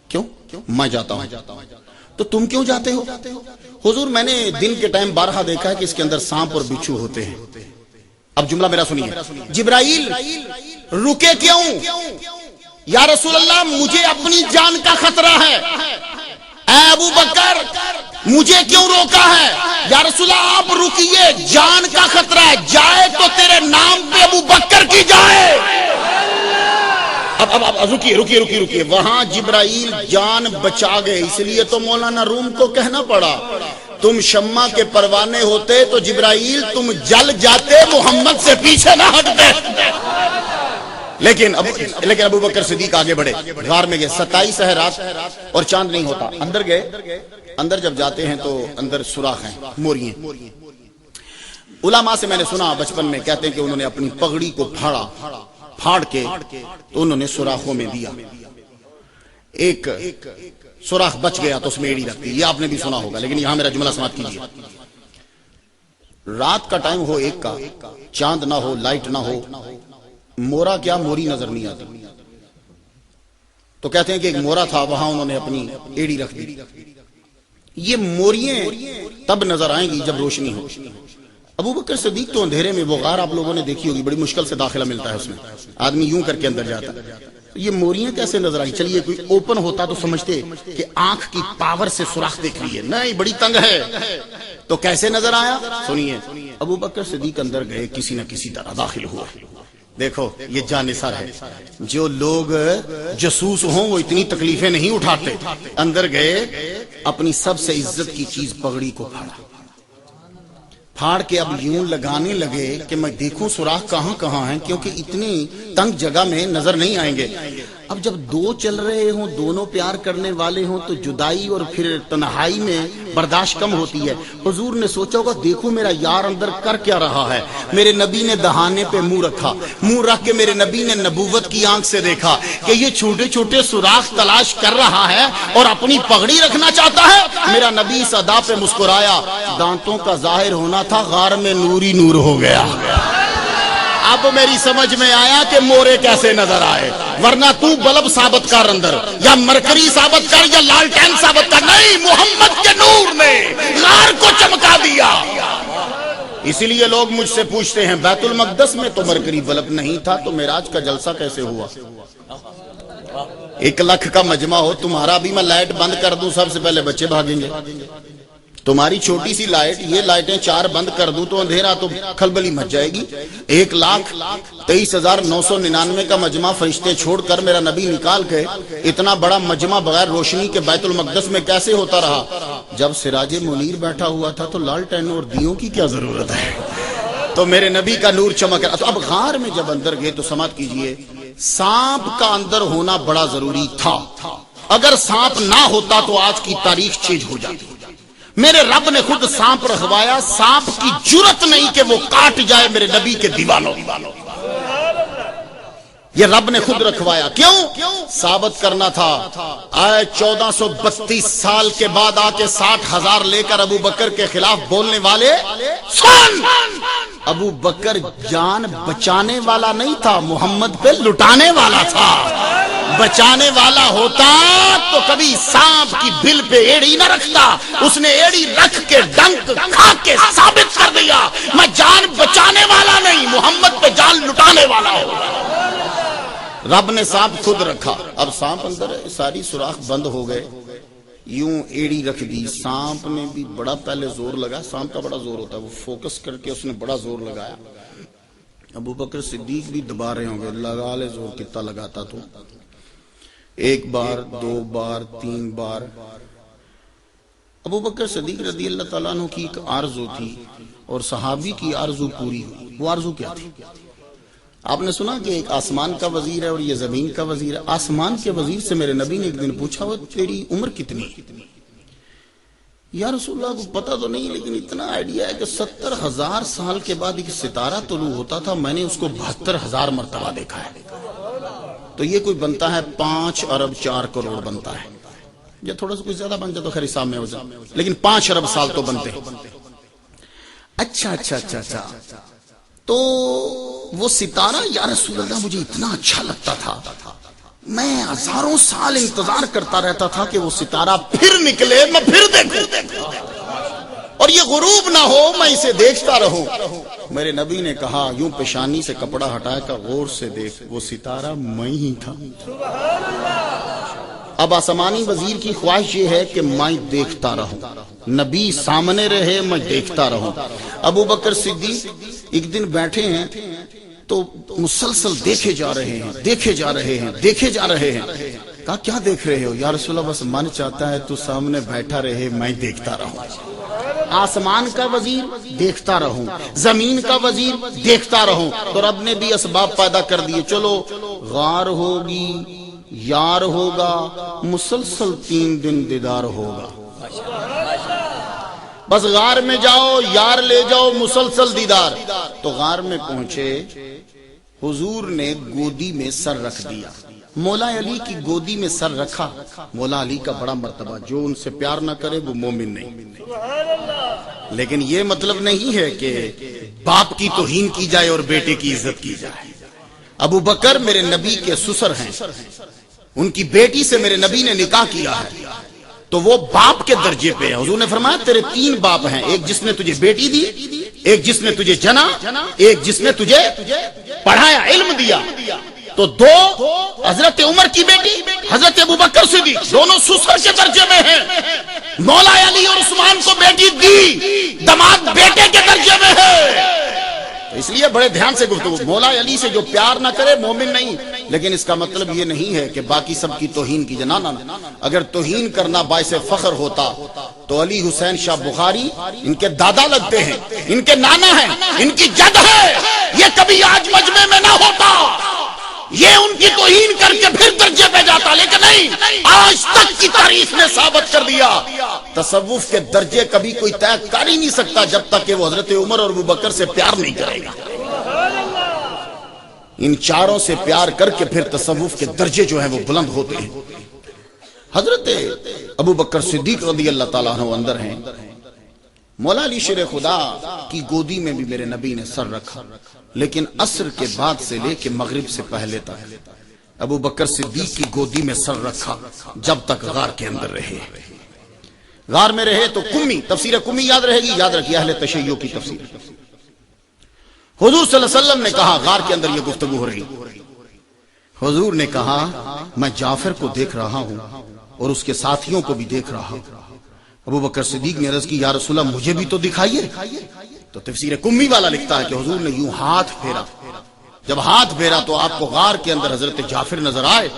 کیوں؟ میں جاتا ہوں۔ تو تم کیوں جاتے ہو؟ حضور میں نے دن کے ٹائم بارہا دیکھا ہے کہ اس کے اندر سانپ اور بچھو ہوتے ہیں۔ اب جملہ میرا سنیے، جبرائیل رکے کیوں؟ یا رسول اللہ مجھے اپنی جان کا خطرہ ہے۔ اے ابو بکر مجھے کیوں روکا ہے؟ یا رسول اللہ آپ رکیے، جان کا خطرہ ہے، جائے تو تیرے نام پہ ابو بکر کی جائے۔ اب رکیے، وہاں جبرائیل جان بچا گئے، اس لیے تو مولانا روم کو کہنا پڑا تم شمع کے پروانے ہوتے تو جبرائیل تم جل جاتے، محمد سے پیچھے نہ ہٹتے۔ لیکن ابو بکر صدیق آگے بڑھے، غار میں گئے، 27 ہے رات اور چاند نہیں ہوتا، اندر گئے۔ اندر جب جاتے ہیں تو اندر سوراخ ہیں، موریاں۔ علماء سے میں نے سنا بچپن میں کہتے ہیں کہ انہوں نے اپنی پگڑی کو پھاڑ کے تو انہوں نے سوراخوں میں دیا، ایک سوراخ بچ گیا تو اس میں ایڑی رکھ دی، یہ آپ نے بھی سنا ہوگا، لیکن یہاں میرا جملہ سماعت کیجیے۔ رات کا ٹائم ہو، ایک کا، چاند نہ ہو، لائٹ نہ ہو، مورا کیا موری نظر نہیں آتی، تو کہتے ہیں کہ ایک مورا تھا، وہاں انہوں نے اپنی ایڑی رکھ دی۔ یہ موریاں تب نظر آئیں گی جب روشنی ہو۔ ابو بکر صدیق تو اندھیرے میں، وہ غار آپ لوگوں نے دیکھی ہوگی، بڑی مشکل سے داخلہ ملتا ہے اس میں، آدمی یوں کر کے اندر جاتا ہے، یہ موریاں کیسے نظر آئی؟ چلیے کوئی اوپن ہوتا تو سمجھتے کہ آنکھ کی پاور سے سوراخ دیکھ رہی ہے، نہیں بڑی تنگ ہے، تو کیسے نظر آیا؟ سنیے، ابو بکر صدیق اندر گئے، کسی نہ کسی طرح داخل ہوا۔ دیکھو یہ جانثار ہے، جو لوگ جاسوس ہوں وہ اتنی تکلیفیں نہیں اٹھاتے۔ اندر گئے، اپنی سب سے عزت کی چیز پگڑی کو پھاڑ کے اب یوں لگانے لگے کہ میں دیکھوں سوراخ کہاں کہاں ہیں، کیونکہ اتنی تنگ جگہ میں نظر نہیں آئیں گے۔ اب جب دو چل رہے ہوں، دونوں پیار کرنے والے ہوں، تو جدائی اور پھر تنہائی میں برداشت کم ہوتی ہے۔ حضور نے سوچا ہوگا دیکھو میرا یار اندر کر کیا رہا ہے۔ میرے نبی نے دہانے پہ منہ رکھا، منہ رکھ کے میرے نبی نے نبوت کی آنکھ سے دیکھا کہ یہ چھوٹے چھوٹے سوراخ تلاش کر رہا ہے اور اپنی پگڑی رکھنا چاہتا ہے۔ میرا نبی اس ادا پہ مسکرایا، دانتوں کا ظاہر ہونا تھا، غار میں نور ہی نور ہو گیا۔ اب میری سمجھ میں آیا کہ مورے کیسے نظر آئے، ورنہ تو بلب ثابت کر اندر، یا مرکری ثابت کر یا لالٹین ثابت کر، نہیں، محمد کے نور نے غار کو چمکا دیا۔ اسی لیے لوگ مجھ سے پوچھتے ہیں بیت المقدس میں تو مرکری بلب نہیں تھا، تو معراج کا جلسہ کیسے ہوا؟ 1 لاکھ کا مجمع ہو تمہارا، بھی میں لائٹ بند کر دوں سب سے پہلے بچے بھاگیں گے۔ تمہاری چھوٹی سی لائٹ، یہ لائٹیں 4 بند کر دوں تو اندھیرا تو کھلبلی مچ جائے گی۔ 1,23,999 کا مجمع فرشتے چھوڑ کر میرا نبی نکال کے اتنا بڑا مجمع بغیر روشنی کے بیت المقدس میں کیسے ہوتا رہا؟ جب سراج منیر بیٹھا ہوا تھا تو لالٹین اور دیوں کی کیا ضرورت ہے؟ تو میرے نبی کا نور چمک رہا۔ تو اب غار میں جب اندر گئے تو سماعت کیجئے، سانپ کا اندر ہونا بڑا ضروری تھا۔ اگر سانپ نہ ہوتا تو آج کی تاریخ چینج ہو جاتی۔ میرے رب نے خود سانپ رکھوایا، سانپ کی جرت نہیں کہ وہ کاٹ جائے میرے نبی کے دیوانوں۔ یہ رب نے خود رکھوایا، کیوں؟ ثابت کرنا تھا۔ آئے 1432 سال کے بعد آ کے 60,000 لے کر ابو بکر کے خلاف بولنے والے، سن! ابو بکر جان بچانے والا نہیں تھا، محمد پہ لٹانے والا تھا۔ بچانے والا ہوتا تو کبھی سانپ کی بل پہ ایڑی نہ رکھتا، اس نے ایڑی رکھ کے ڈنک کھا کے ثابت کر دیا میں جان بچانے والا نہیں، محمد پہ جان لٹانے والا ہوں۔ رب نے سانپ خود رکھا۔ اب سانپ اندر ہے، ساری سوراخ بند ہو گئے، یوں ایڑی رکھ دی۔ سانپ نے بھی بڑا پہلے زور لگا، سانپ کا بڑا زور ہوتا ہے، وہ فوکس کر کے اس نے بڑا زور لگایا۔ ابو بکر صدیق بھی دبا رہے ہوں گے، لگا لے زور، کتنا لگاتا تو 1 بار 2 بار 3 بار۔ ابو بکر صدیق رضی اللہ تعالیٰ عنہ کی ایک آرزو تھی اور صحابی کی آرزو پوری ہوئی۔ وہ آرزو کیا تھی؟ آپ نے سنا کہ ایک آسمان کا وزیر ہے اور یہ زمین کا وزیر ہے۔ آسمان کے وزیر سے میرے نبی نے ایک دن پوچھا، وہ تیری عمر کتنی؟ یا رسول اللہ کو پتہ تو نہیں، لیکن اتنا آئیڈیا ہے کہ 70,000 سال کے بعد ایک ستارہ طلوع ہوتا تھا، میں نے اس کو 72,000 مرتبہ دیکھا ہے۔ تو یہ کوئی بنتا ہے 5 ارب 4 کروڑ بنتا ہے، یا تھوڑا سا کچھ زیادہ بن جائے تو خیر حساب میں ہو جائے، لیکن 5 ارب سال تو بنتے۔ اچھا تو وہ ستارہ، یا رسول اللہ مجھے اتنا اچھا لگتا تھا، میں ہزاروں سال انتظار کرتا رہتا تھا کہ وہ ستارہ پھر نکلے، میں پھر دیکھوں اور یہ غروب نہ ہو، میں اسے دیکھتا رہوں۔ میرے نبی نے کہا، یوں پیشانی سے کپڑا ہٹایا کہ غور سے دیکھ، وہ ستارہ میں ہی تھا۔ اب آسمانی وزیر کی خواہش یہ ہے کہ میں دیکھتا رہوں، نبی سامنے رہے، میں دیکھتا رہوں۔ ابو بکر صدیق ایک دن بیٹھے ہیں تو مسلسل دیکھے جا رہے ہیں۔ کہا کیا دیکھ رہے ہو؟ یا رسول اللہ بس من چاہتا ہے تو سامنے بیٹھا رہے، میں دیکھتا رہوں۔ آسمان کا وزیر دیکھتا رہوں، زمین کا وزیر دیکھتا رہوں۔ تو رب نے بھی اسباب پیدا کر دیے، چلو غار ہوگی، یار ہوگا، مسلسل 3 دن دیدار ہوگا۔ بس غار میں جاؤ، یار لے جاؤ، مسلسل دیدار۔ تو غار میں پہنچے، حضور نے گودی میں سر رکھ دیا، مولا علی کی گودی میں سر رکھا۔ مولا علی کا بڑا مرتبہ، جو ان سے پیار نہ کرے وہ مومن نہیں۔ لیکن یہ مطلب نہیں ہے کہ باپ کی توہین کی جائے اور بیٹے کی عزت کی جائے۔ ابو بکر میرے نبی کے سسر ہیں، ان کی بیٹی سے میرے نبی نے نکاح کیا ہے، تو وہ باپ کے درجے پہ ہے۔ حضور نے فرمایا تیرے 3 باپ ہیں، ایک جس نے تجھے بیٹی دی، ایک جس نے تجھے جنا، ایک جس نے تجھے پڑھایا، علم دیا۔ تو 2 حضرت عمر کی بیٹی، حضرت ابوبکر صدیق، دونوں سسر کے درجے میں ہیں۔ مولا علی اور عثمان کو بیٹی دی، داماد بیٹے کے درجے میں ہے۔ اس لیے بڑے دھیان سے گفتگو. مولا علی سے جو پیار نہ کرے مومن نہیں. لیکن اس کا مطلب یہ نہیں ہے کہ باقی سب کی توہین کی جنانا. اگر توہین کرنا باعث فخر ہوتا تو علی حسین شاہ بخاری ان کے دادا لگتے ہیں, ان کے نانا ہیں, ان کی جد ہے. یہ کبھی آج مجمع میں نہ ہوتا, یہ ان کی توہین کر کے پھر درجے پہ جاتا. لیکن نہیں, آج تک کی تاریخ نے ثابت کر دیا تصوف کے درجے کبھی کوئی طے کر ہی نہیں سکتا جب تک کہ وہ حضرت عمر اور ابوبکر سے پیار نہیں کرے گا. ان چاروں سے پیار کر کے پھر تصوف کے درجے جو ہیں وہ بلند ہوتے ہیں. حضرت ابوبکر صدیق رضی اللہ تعالیٰ عنہ اندر ہیں. مولا علی شیر خدا کی گودی میں بھی میرے نبی نے سر رکھا, لیکن عصر کے بعد سے لے کے مغرب سے پہلے تک ابوبکر صدیق کی گودی میں سر رکھا جب تک غار کے اندر رہے. غار میں رہے تو کمی, تفسیر کمی یاد رہے گی, یاد رکھیے اہل تشیع کی تفسیر. حضور صلی اللہ علیہ وسلم نے کہا, غار کے اندر یہ گفتگو ہو رہی, حضور نے کہا میں جعفر کو دیکھ رہا ہوں اور اس کے ساتھیوں کو بھی دیکھ رہا ہوں. ابوبکر صدیق نے عرض کی یا رسول اللہ مجھے بھی تو دکھائیے. تو تفسیر کمی والا لکھتا ہے کہ حضور نے یوں ہاتھ پھیرا, جب ہاتھ پھیرا تو آپ کو غار کے اندر حضرت جعفر نظر آئے.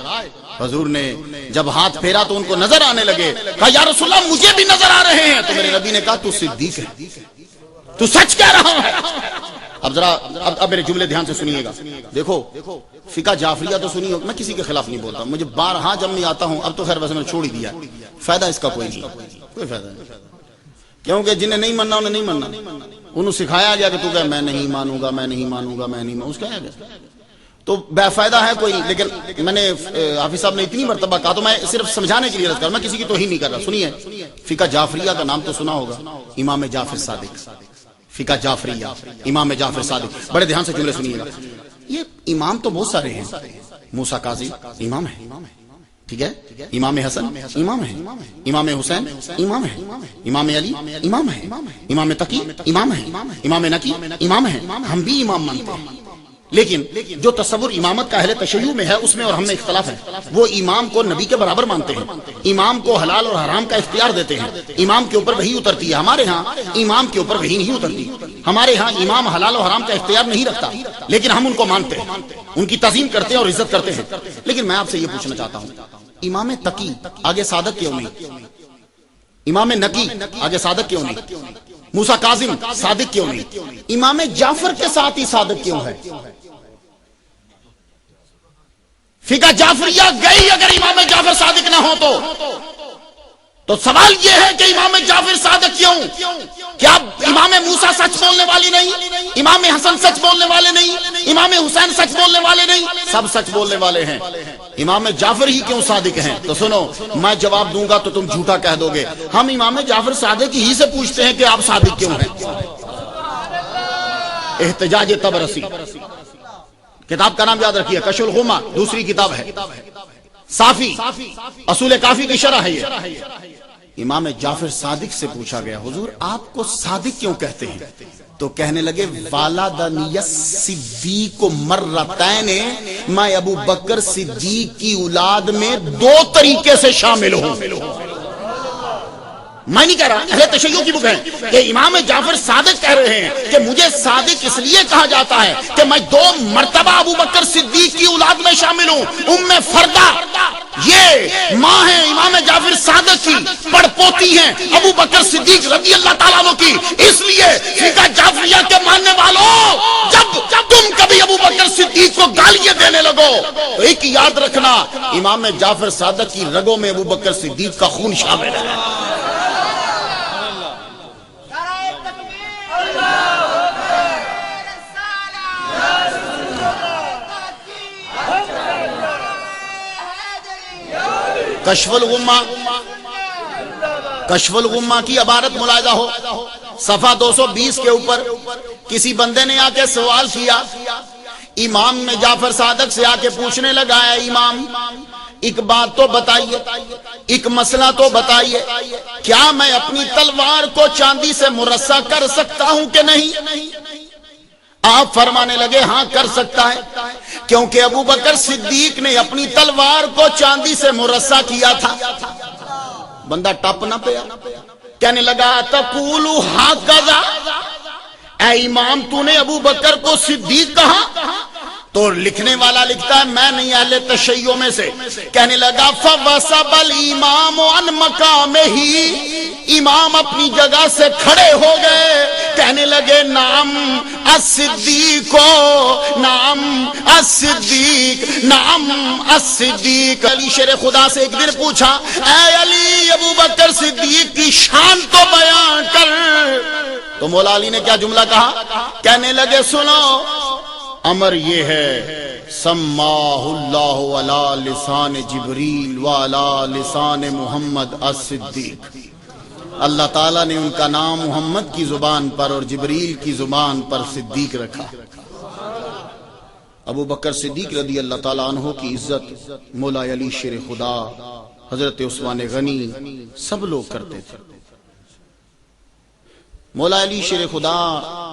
حضور نے جب ہاتھ پھیرا تو ان کو نظر آنے لگے, کہا یا رسول اللہ مجھے بھی نظر آ رہے ہیں. تو میرے نبی نے کہا تو صدیق ہے, تو سچ کہہ رہا ہے. اب ذرا اب میرے جملے دھیان سے سنیے گا. دیکھو فقہ جعفریہ تو سنی ہو, میں کسی کے خلاف نہیں بولتا, مجھے بارہا جب میں آتا ہوں, اب تو خیر ویسے میں چھوڑ ہی دیا, فائدہ اس کا کوئی نہیں, کوئی فائدہ نہیں. کیونکہ جنہیں نہیں ماننا انہیں نہیں ماننا, انہوں سکھایا گیا کہ تو کہ میں نہیں مانوں گا, میں نہیں مانوں گا, میں نہیں مانوں, اس کا گیا تو بے فائدہ ہے کوئی. لیکن میں نے حافظ صاحب نے اتنی مرتبہ کہا تو میں صرف سمجھانے کے لیے عرض کر رہا ہوں, میں کسی کی توہین نہیں کر رہا. سنیے, فقہ جعفریہ کا نام تو سنا ہوگا, امام جعفر صادق. فقہ جعفریہ امام جعفر صادق, بڑے دھیان سے جملے سنیے گا. یہ امام تو بہت سارے ہیں, موسیٰ قاضی امام ہے, ٹھیک ہے, امام حسن امام ہے, امام حسین امام ہے, امام علی امام ہے, امام تقی امام ہے, امام نقی امام ہے. ہم بھی امام مانتے ہیں, لیکن جو تصور امامت کا اہل تشیع میں ہے اس میں اور ہم میں اختلاف ہے. وہ امام کو نبی کے برابر مانتے ہیں, امام کو حلال اور حرام کا اختیار دیتے ہیں, امام کے اوپر وحی اترتی ہے. ہمارے ہاں امام کے اوپر وحی نہیں اترتی, ہمارے ہاں امام حلال اور حرام کا اختیار نہیں رکھتا, لیکن ہم ان کو مانتے ہیں, ان کی تعظیم کرتے ہیں اور عزت کرتے ہیں. لیکن میں آپ سے یہ پوچھنا چاہتا ہوں, امام تقی آگے صادق کیوں نہیں, امام نقی آگے صادق کیوں نہیں, موسیٰ کاظم صادق کیوں نہیں, امام جعفر کے ساتھ ہی صادق کیوں ہے؟ فقہ جعفریہ گئی اگر امام جعفر صادق نہ ہو تو سوال یہ ہے کہ امام جعفر صادق کیوں؟ کیا امام موسیٰ سچ بولنے والی نہیں, امام حسن سچ بولنے والے نہیں, امام حسین سچ بولنے والے نہیں, سب سچ بولنے والے ہیں, امام جعفر ہی کیوں صادق ہیں؟ تو سنو, میں جواب دوں گا تو تم جھوٹا کہہ دو گے. ہم امام جعفر صادق ہی سے پوچھتے ہیں کہ آپ صادق کیوں ہیں. احتجاج طبرسی کتاب کا نام یاد رکھیے, کشف الغمہ دوسری کتاب ہے, صافی اصول کافی کی شرح ہے یہ. امام جعفر صادق سے پوچھا گیا حضور آپ کو صادق کیوں کہتے ہیں؟ تو کہنے لگے والدنی الصدیق مرتین, میں ابو بکر صدیق کی اولاد میں 2 طریقے سے شامل ہوں. میں نہیں کہہ رہا, اہل تشیع کی بک ہے کہ امام جعفر صادق کہہ رہے ہیں کہ مجھے صادق اس لیے کہا جاتا ہے کہ میں 2 مرتبہ ابو بکر صدیق کی اولاد میں شامل ہوں. ام فردہ یہ ماں ہے امام جعفر صادق کی, پڑ پوتی ہیں ابو بکر صدیق رضی اللہ تعالیٰ عنہ کی. اس لیے فقہ جعفریہ کے ماننے والوں, جب تم کبھی ابو بکر صدیق کو گالیاں دینے لگو تو ایک یاد رکھنا, امام جعفر صادق کی رگوں میں ابو بکر صدیق کا خون شامل ہے. کشف الغمہ کی عبارت ملاحظہ ہو, صفحہ 220 کے اوپر کسی بندے نے آ کے سوال کیا, امام میں جعفر صادق سے آ کے پوچھنے لگا ہے امام ایک بات تو بتائیے, ایک مسئلہ تو بتائیے, کیا میں اپنی تلوار کو چاندی سے مرصع کر سکتا ہوں کہ نہیں؟ آپ فرمانے لگے ہاں کر سکتا ہے, کیونکہ ابو بکر صدیق نے اپنی تلوار کو چاندی سے مرصع کیا تھا. بندہ ٹپ نہ پیا, کہنے لگا تقول ہاکذا, اے امام تو نے ابو بکر کو صدیق کہا؟ تو لکھنے والا لکھتا ہے میں نہیں اہل تشیع میں سے. کہنے لگا فوسب الامام عن مقامہ، امام اپنی جگہ سے کھڑے ہو گئے، کہنے لگے نعم الصدیق، نعم الصدیق، نعم الصدیق. علی شیر خدا سے ایک دن پوچھا اے علی ابو بکر صدیق کی شان تو بیان کر. تو مولا علی نے کیا جملہ کہا؟ کہنے لگے سنو، امر یہ ہے سماہ اللہ علی لسان جبریل وعلی لسان محمد الصدیق. اللہ تعالیٰ نے ان کا نام محمد کی زبان پر اور جبریل کی زبان پر صدیق رکھا. ابو بکر صدیق رضی اللہ تعالیٰ عنہ کی عزت مولا علی شیر خدا، حضرت عثمان غنی سب لوگ کرتے تھے. مولا علی شیر خدا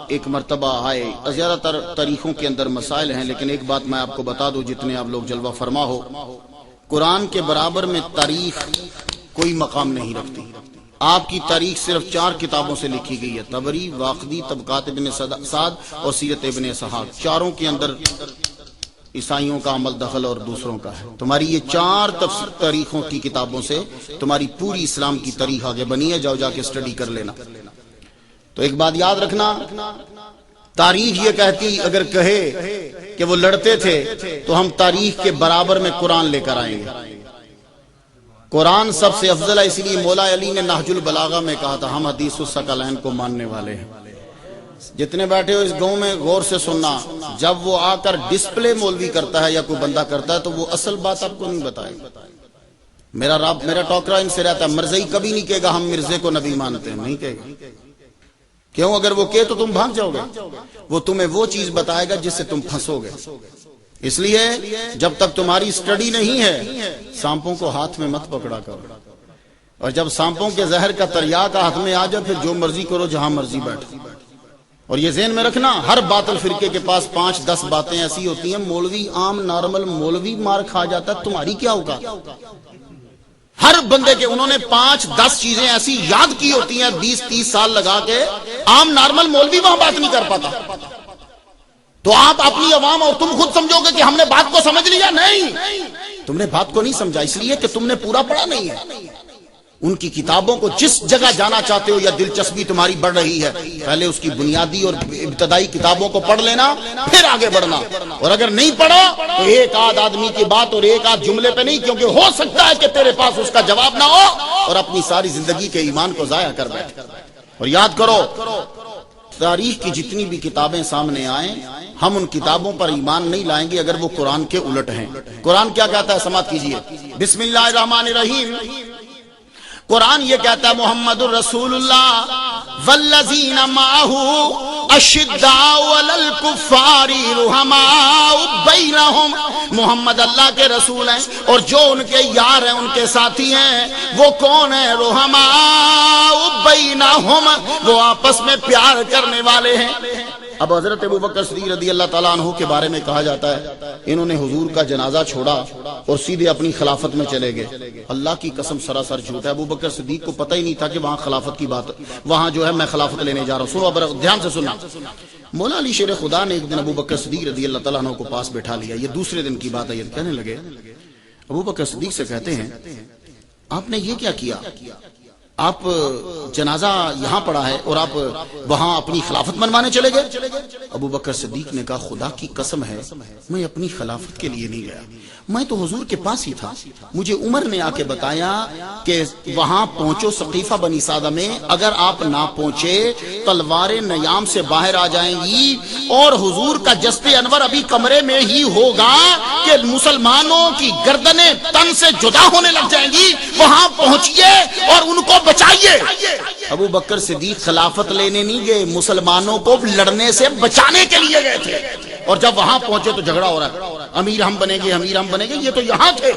ایک مرتبہ آئے. زیادہ تر تاریخوں کے اندر مسائل ہیں، لیکن ایک بات میں آپ کو بتا دوں جتنے آپ لوگ جلوہ فرما ہو، قرآن کے برابر میں تاریخ کوئی مقام نہیں رکھتی. آپ کی تاریخ صرف 4 کتابوں سے لکھی گئی ہے، طبری، واقدی، طبقات ابن سعد اور سیرت ابن اسحاق. چاروں کے اندر عیسائیوں کا عمل دخل اور دوسروں کا ہے. تمہاری یہ 4 تاریخوں کی کتابوں سے تمہاری پوری اسلام کی تاریخ آگے بنی ہے. جاؤ جا کے اسٹڈی کر لینا. تو ایک بات یاد رکھنا، تاریخ یہ کہتی اگر کہے کہ وہ لڑتے تھے تو ہم تاریخ کے برابر میں قرآن لے کر آئیں گے. قرآن سب سے افضل ہے، اس لیے مولا علی نے نہج البلاغہ میں کہا تھا ہم حدیث الثقلین کو ماننے والے ہیں. جتنے بیٹھے ہو اس گاؤں میں غور سے سننا، جب وہ آ کر ڈسپلے مولوی کرتا ہے یا کوئی بندہ کرتا ہے تو وہ اصل بات آپ کو نہیں بتائے. میرا ٹوکرا ان سے رہتا ہے، مرزائی کبھی نہیں کہے گا ہم مرزے کو نبی مانتے ہیں، نہیں کہے گا. کیوں؟ اگر وہ کہے تو تم بھاگ جاؤ گے. وہ تمہیں وہ چیز بتائے گا جس سے تم پھنسو گے. اس لیے جب تک تمہاری سٹڈی نہیں ہے سانپوں کو ہاتھ میں مت پکڑا کرو، اور جب سانپوں کے زہر کا تریاک ہاتھ میں آ جائے پھر جو مرضی کرو، جہاں مرضی بیٹھو. اور یہ ذہن میں رکھنا، ہر باطل فرقے کے پاس 5-10 باتیں ایسی ہوتی ہیں. مولوی عام نارمل مولوی مار کھا جاتا ہے، تمہاری کیا اوقات؟ ہر بندے کے انہوں نے 5-10 چیزیں ایسی یاد کی ہوتی ہیں 20-30 سال لگا کے، عام نارمل مولوی وہاں بات نہیں کر پاتا. تو آپ اپنی عوام اور تم خود سمجھو گے کہ ہم نے بات کو سمجھ لیا. نہیں، تم نے بات کو نہیں سمجھا، اس لیے کہ تم نے پورا پڑھا نہیں ہے. ان کی کتابوں کو جس جگہ جانا چاہتے ہو یا دلچسپی تمہاری بڑھ رہی ہے، پہلے اس کی بنیادی اور ابتدائی کتابوں کو پڑھ لینا، پھر آگے بڑھنا. اور اگر نہیں پڑھا تو ایک آدھ آدمی کی بات اور ایک آدھ جملے پہ نہیں، کیونکہ ہو سکتا ہے کہ تیرے پاس اس کا جواب نہ ہو اور اپنی ساری زندگی کے ایمان کو ضائع کر بیٹھ. اور یاد کرو، تاریخ کی جتنی بھی کتابیں سامنے آئیں ہم ان کتابوں پر ایمان نہیں لائیں گے اگر وہ قرآن کے الٹ ہیں. قرآن کیا کہتا ہے سماعت کیجئے. بسم اللہ الرحمن الرحیم. قرآن یہ کہتا ہے محمد الرسول اللہ والذین معہ اشداء علی الکفار رحماء بینہم. محمد اللہ کے رسول ہیں اور جو ان کے یار ہیں، ان کے ساتھی ہیں، وہ کون ہیں؟ رحماء بینہم، وہ آپس میں پیار کرنے والے ہیں. اب حضرت ابو بکر صدیق رضی اللہ تعالیٰ عنہ کے بارے میں کہا جاتا ہے انہوں نے حضور کا جنازہ چھوڑا اور سیدھے اپنی خلافت میں چلے گئے. اللہ کی قسم سراسر جھوٹ ہے. ابو بکر صدیق کو پتہ ہی نہیں تھا کہ وہاں خلافت کی بات، وہاں جو ہے میں خلافت لینے جا رہا ہوں. سنو اب دھیان سے سننا. مولا علی شیر خدا نے ایک دن ابو بکر صدیق رضی اللہ تعالیٰ عنہ کو پاس بٹھا لیا. یہ دوسرے دن کی بات ہے. یہ کہنے لگے، ابو بکر صدیق سے کہتے ہیں آپ نے یہ کیا کیا؟ آپ جنازہ یہاں پڑا ہے اور آپ وہاں اپنی خلافت منوانے چلے گئے. ابو بکر صدیق نے کہا خدا کی قسم ہے میں اپنی خلافت کے لیے نہیں گیا، میں تو حضور کے پاس ہی تھا. مجھے عمر نے آ کے بتایا کہ وہاں پہنچو سقیفہ بنی سعدہ میں، اگر آپ نہ پہنچے تلوار نیام سے باہر آ جائیں گی اور حضور کا جسد انور ابھی کمرے میں ہی ہوگا کہ مسلمانوں کی گردنیں تن سے جدا ہونے لگ جائیں گی. وہاں پہنچیے اور ان کو بچائیے. ابو بکر صدیق خلافت لینے نہیں گئے، مسلمانوں کو لڑنے سے بچانے کے لیے گئے تھے. اور جب وہاں پہنچے تو جھگڑا ہو رہا ہے، امیر ہم بنیں گے، امیر ہم بنیں گے. یہ تو یہاں تھے.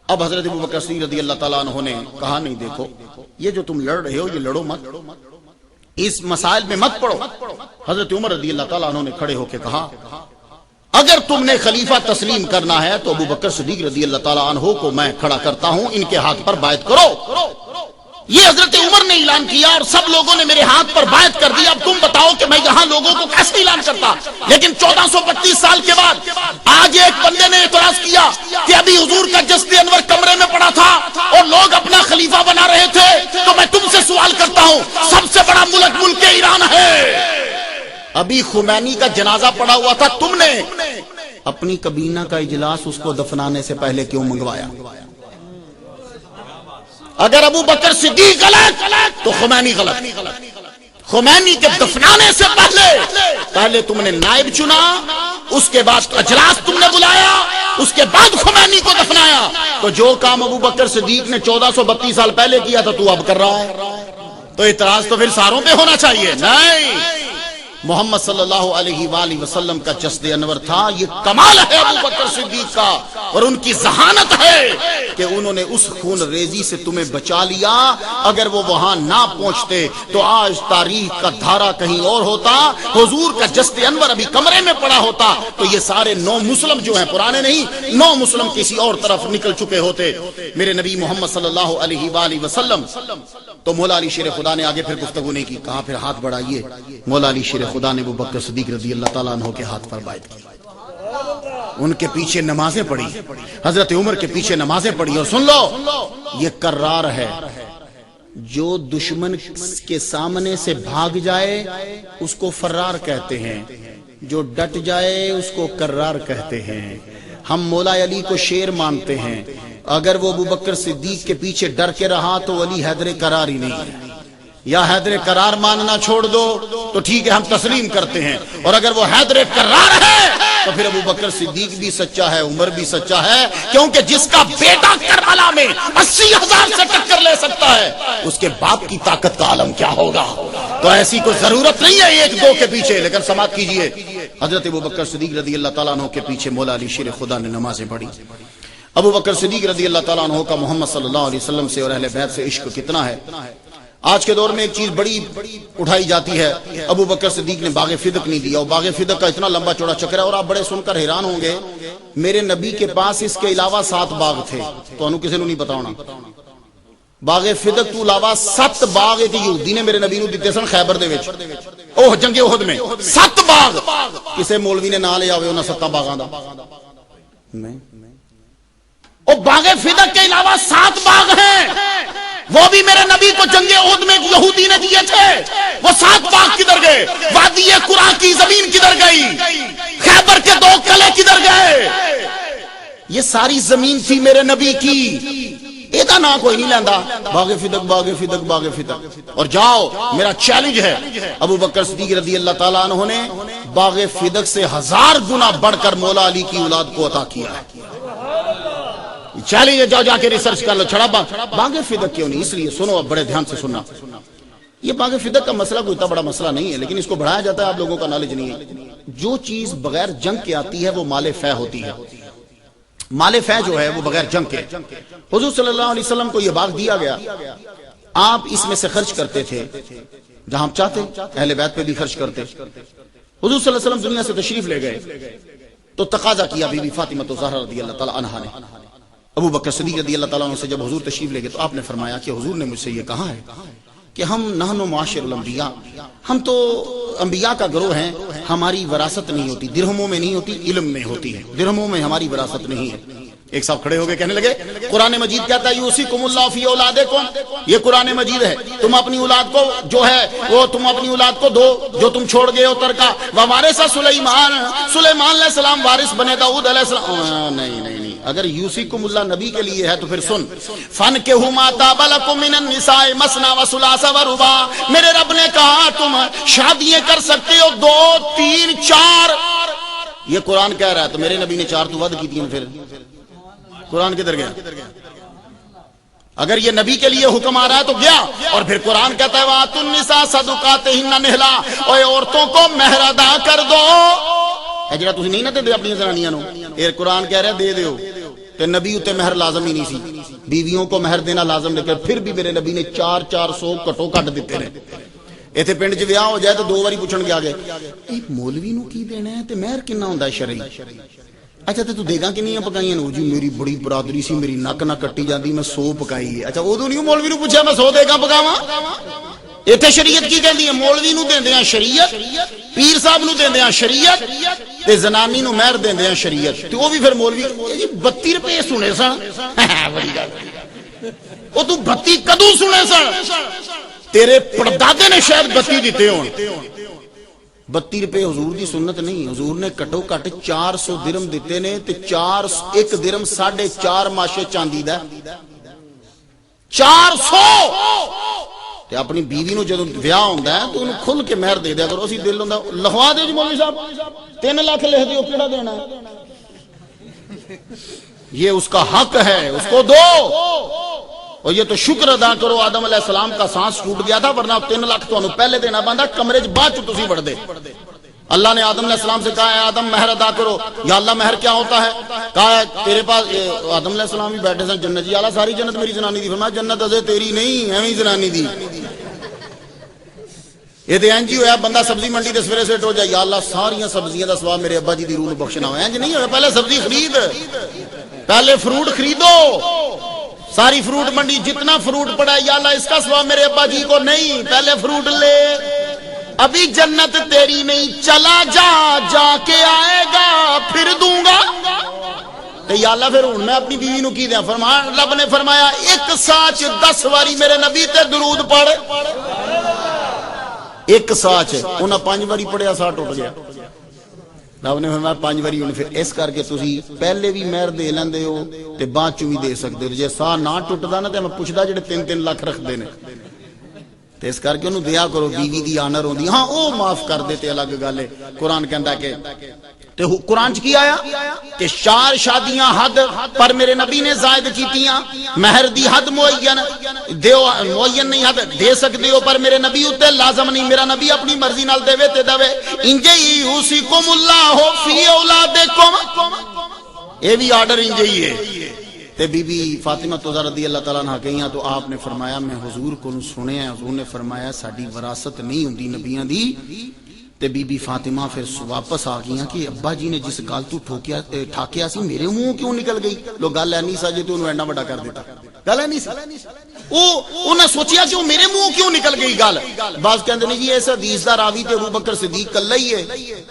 اب حضرت ابو بکر صدیق رضی اللہ تعالیٰ عنہ نے کہا نہیں، دیکھو یہ جو تم لڑ رہے ہو یہ لڑو مت، اس مسائل میں مت پڑو. حضرت عمر رضی اللہ تعالیٰ عنہ نے کھڑے ہو کے کہا اگر تم نے خلیفہ تسلیم کرنا ہے تو ابو بکر صدیق رضی اللہ تعالیٰ عنہ کو میں کھڑا کرتا ہوں، ان کے ہاتھ پر بیعت کرو.
یہ حضرت عمر نے اعلان کیا اور سب لوگوں نے میرے ہاتھ پر بیعت کر دی. اب تم بتاؤ کہ میں یہاں لوگوں کو کیسے اعلان کرتا. لیکن 1432 سال کے بعد آج ایک بندے نے اعتراض کیا کہ ابھی حضور کا جسد انور کمرے میں پڑا تھا اور لوگ اپنا خلیفہ بنا رہے تھے. تو میں تم سے سوال کرتا ہوں, سب سے بڑا ملک ایران ہے, ابھی خمینی کا جنازہ پڑا ہوا تھا, تم نے اپنی کابینہ کا اجلاس اس کو دفنانے سے پہلے کیوں منگوایا؟ اگر ابو بکر صدیق غلط تو خمینی غلط. خمینی کے دفنانے سے پہلے تم نے نائب چنا, اس کے بعد اجلاس تم نے بلایا, اس کے بعد خمینی کو دفنایا. تو جو کام ابو بکر صدیق نے 1432 سال پہلے کیا تھا تو اب کر رہا ہے. تو اعتراض تو پھر ساروں پہ ہونا چاہیے. نہیں, محمد صلی اللہ علیہ وآلہ وسلم کا جسد انور تھا. یہ کمال ہے ابو بکر صدیق کا اور ان کی ذہانت ہے کہ انہوں نے اس خون ریزی سے تمہیں بچا لیا. اگر وہ وہاں نہ پہنچتے تو آج تاریخ کا دھارا کہیں اور ہوتا. حضور کا جسد انور ابھی کمرے میں پڑا ہوتا تو یہ سارے 9 مسلم جو ہیں, پرانے نہیں, 9 مسلم کسی اور طرف نکل چکے ہوتے. میرے نبی محمد صلی اللہ علیہ وآلہ وسلم. تو مولا علی شیر خدا نے آگے پھر گفتگو نہیں کی, کہا پھر ہاتھ بڑھائیے. مولا علی شیر خدا نے ابو بکر صدیق رضی اللہ تعالیٰ عنہ کے ہاتھ پر بیعت کی, ان کے پیچھے نمازیں پڑھی, حضرت عمر کے پیچھے نمازیں پڑھی. اور سن لو, یہ کرار ہے, جو دشمن کے سامنے سے بھاگ جائے اس کو فرار کہتے ہیں, جو ڈٹ جائے اس کو کرار کہتے ہیں. ہم مولا علی کو شیر مانتے ہیں. اگر وہ ابو بکر صدیق کے پیچھے ڈر کے رہا تو علی حیدر کرار ہی نہیں ہے. یا حیدر کرار ماننا چھوڑ دو تو ٹھیک ہے, ہم تسلیم کرتے ہیں. اور اگر وہ حیدر کرار ہے تو پھر ابو بکر صدیق بھی سچا ہے, عمر بھی سچا ہے, کیونکہ جس کا بیٹا کربلا میں 80,000 سے ٹکر لے سکتا ہے اس کے باپ کی طاقت کا عالم کیا ہوگا. تو ایسی کوئی ضرورت نہیں ہے 1-2 کے پیچھے. لیکن سماعت کیجئے, حضرت ابو بکر صدیق رضی اللہ تعالیٰ عنہ کے پیچھے مولا علی شیر خدا نے نمازیں پڑھی. ابو بکر صدیق رضی اللہ تعالیٰ عنہ کا محمد صلی اللہ علیہ وسلم سے اور اہل بیت سے عشق کتنا ہے. آج کے دور میں ایک چیز بڑی اٹھائی جاتی ہے, ابو بکر صدیق نے باغ فدق نہیں دیا, اور باغ فدق کا اتنا لمبا چوڑا چکر ہے. اور آپ بڑے سن کر حیران ہوں گے, میرے نبی کے پاس اس کے علاوہ 7 باغ تھے. تو انہوں کسی نے نہیں پتا ہونا, باغ فدق تو علاوہ 7 باغ ایک یہودی نے میرے نبی نو دتے سن خیبر دے وچ, او جنگ احد میں 7 باغ. کسے مولوی نے نام لے آوے انہاں 7 باغاں دا نہیں. او باغ فدق کے علاوہ 7 باغ ہیں, وہ بھی میرے نبی کو جنگ احد میں یہودی نے دیے تھے. وہ 7 باغ کدھر گئے؟ وادی قرا کی زمین کدھر گئی؟ خیبر کے 2 قلعے کدھر گئے؟ یہ ساری زمین تھی میرے نبی کی. ایدا نا کوئی نہیں لیندا, باغ فدق باغ فدق باغ فدق. اور جاؤ, میرا چیلنج ہے, ابو بکر صدیق رضی اللہ تعالیٰ عنہ نے باغ فدق سے 1000 گنا بڑھ کر مولا علی کی اولاد کو عطا کیا ہے. چیلنج, جاؤ جا کے ریسرچ کر لو. چھڑا باغ فدق کیوں نہیں؟ اس لیے سنو, اب بڑے دھیان سے سننا. یہ باغ فدق کا مسئلہ کوئی اتنا بڑا مسئلہ نہیں ہے, لیکن اس کو بڑھایا جاتا ہے, آپ لوگوں کا نالج نہیں ہے. جو چیز بغیر جنگ کے آتی ہے وہ مال فہ ہوتی ہے. مال فہ جو ہے وہ بغیر جنگ کے. حضور صلی اللہ علیہ وسلم کو یہ باغ دیا گیا, آپ اس میں سے خرچ کرتے تھے جہاں آپ چاہتے, اہل بیت پہ بھی خرچ کرتے. حضور صلی اللہ علیہ وسلم دنیا سے تشریف لے گئے تو تقاضا کیا بی بی فاطمہ الزہرا رضی اللہ تعالی عنہا نے. ابو بکر صدیق رضی اللہ تعالیٰ عنہ سے جب حضور تشریف لے گئے تو آپ نے فرمایا کہ حضور نے مجھ سے یہ کہا ہے کہ ہم نحن معاشر الانبیاء, ہم تو انبیاء کا گروہ ہیں, ہماری وراثت نہیں ہوتی درہموں میں نہیں ہوتی, علم میں ہوتی ہے. درہموں میں ہماری وراثت نہیں ہے. ایک صاحب کھڑے ہو گئے کہنے لگے, قرآن مجید کہتا ہے یوصیکم اللہ فی اولادکم, یہ قرآن مجید ہے, تم اپنی اولاد کو جو ہے وہ تم اپنی اولاد کو دو جو تم چھوڑ گئے ہو ترکا. ووارث سلیمان علیہ السلام وارث بنے داؤد علیہ السلام. نہیں, اگر یوصیکم اللہ نبی کے لیے ہے تو پھر سن, فانکحوا ما طاب لکم من النساء مثنی وثلاث ورباع. میرے رب نے کہا تم شادیاں کر سکتے ہو 2, 3, 4. یہ قرآن کہہ رہا ہے, تو میرے نبی نے 4 تو ود کی تھی. پھر قرآن کدھر گیا؟ اگر یہ نبی کے لیے حکم آ رہا ہے تو گیا. اور پھر قرآن کہتا ہے وَآتُوا النِّسَاءَ صَدُقَاتِهِنَّ نِحْلًا, اور عورتوں کو مہر ادا کر دو. اے جڑا تسی نہیں نہ دے اپنی زنانیاں نو, اے قرآن کہہ رہا ہے دے دیو. تے نبی تے مہر لازم ہی نہیں سی, بیویوں کو مہر دینا لازم, لیکن پھر بھی میرے نبی نے 400 کٹو کٹ دیتے نے. ایتھے پنڈ چ ویاہ ہو جائے تو 2 واری پوچھن گیا گئے, اے مولوی نو کی دینا ہے تے مہر کنا ہوندا ہے شرعی؟
اچھا تو دیگاں کنیاں پکائیاں نے؟ جی میری بڑی برادری سی، میری نک نہ کٹی جاندی، میں 100 پکائی ہے۔ اچھا ادو نہیں مولوی نو پوچھا میں 100 دیگاں پکاواں؟ اتنے شریعت کی کہندی ہے؟ مولوی نو دیندے ہیں شریعت، پیر صاحب نو دیندے ہیں شریعت، تے زنانی نو مہر دیندے ہیں شریعت، تے وہ بھی پھر مولوی جی 32 روپے سنے سن۔ بڑی گل، وہ تو 32 کدوں سنے سن؟ تیرے پردادے نے شاید 32 دیتے ہون۔ 32 روپے حضور دی سنت نہیں، حضور نے کٹو کٹ 400 درم دیتے نے، تے 1 درم 4.5 ماشے چاندی دا 400۔ تے اپنی بیوی نو جدوں ویاہ ہوندا ہے تو انہوں کھل کے مہر دے دیا کرو۔ اسی دل ہوندا لکھوا دے جی مولوی صاحب 3 لاکھ لکھ دیو، کیڑا دینا ہے؟ یہ اس کا حق ہے، اس کو دو۔ اور یہ تو شکر ادا کرو آدم علیہ السلام کا سانس ٹوٹ گیا تھا، ورنہ 3 لاکھ تو انہوں پہلے دینا بندہ، کمرے بعد چ تسی وڑ دے۔ اللہ نے آدم علیہ السلام سے کہا ہے آدم مہر ادا کرو۔ یا اللہ مہر کیا ہوتا ہے؟ کہا ہے تیرے پاس، آدم علیہ السلام بھی بیٹھے سن جنت، جی اللہ ساری جنت میری زنانی دی۔ فرمایا جنت ازے تیری نہیں، ایویں زنانی دی۔ یہ تے انج ہی ہویا بندہ سبزی منڈی دے سویرے سیٹ ہو جائے، یا اللہ ساریاں سبزیاں دا ثواب میرے ابا جی دی روح نو بخشنا ہویا۔ انج نہیں ہویا، پہلے سبزی خرید، پہلے فروٹ خریدو، ساری فروٹ منڈی جتنا فروٹ پڑا ہے، یا اللہ اس کا ثواب میرے ابا جی کو نہیں، پہلے فروٹ لے۔ ابھی جنت تیری نہیں، چلا جا، جا کے آئے گا پھر دوں گا۔ تو یا اللہ پھر ہوں میں اپنی بیوی نو کی دیا؟ فرمایا رب نے فرمایا 1 ساچ 10 واری میرے نبی تے درود پڑھ۔ 1 ساچ انہاں 5 واری پڑھیا، سا ٹوٹ گیا۔ رب نے فرمایا 5 واری ہوں، پھر اس کر کے تسی پہلے بھی مہر دے لیندے ہو تے بعد چوں بھی دے سکتے ہو۔ جے سا نہ ٹوٹدا نا تے میں پوچھدا جڑے 3-3 لاکھ رکھدے نے، تے اس کر کے انہوں دیا کرو، بیوی دی آنر ہوندی۔ ہاں او معاف کر دے تے الگ گل ہے۔ قرآن کہندا کہ تے قرآن چ کی آیا کہ 4 شادیاں حد پر میرے نبی نے زائد کیتیاں، مہر دی حد معین دیو، معین نہیں حد دے سکتے ہو، پر میرے نبی اتے لازم نہیں، میرا نبی اپنی مرضی نال دے تے دے۔ انجے ہی یوصیکم اللہ فی اولادکم، یہ بھی آرڈر انجے ہی ہے۔ تے بی بی فاطمہ تو رضی اللہ تعالیٰ عنہ گئیاں تو آپ نے فرمایا میں حضور کو سنے ہیں، حضور نے فرمایا ساڈی وراثت نہیں ہوندی نبیاں دی۔ تے بی بی فاطمہ پھر واپس آ گئیاں کہ ابا جی نے جس گل تو ٹھاکیا سی میرے منہ کیوں نکل گئی؟ لو گل ہے نہیں سا جے تو انہوں ایڈا بڑا کر دیتا، گل ہے نہیں سی۔ انہاں سوچیا کہ میرے منہ کیوں نکل گئی گل۔ بعض کہندے نے جی اس حدیث دا راوی تے ابو بکر صدیق کلا ہی ہے۔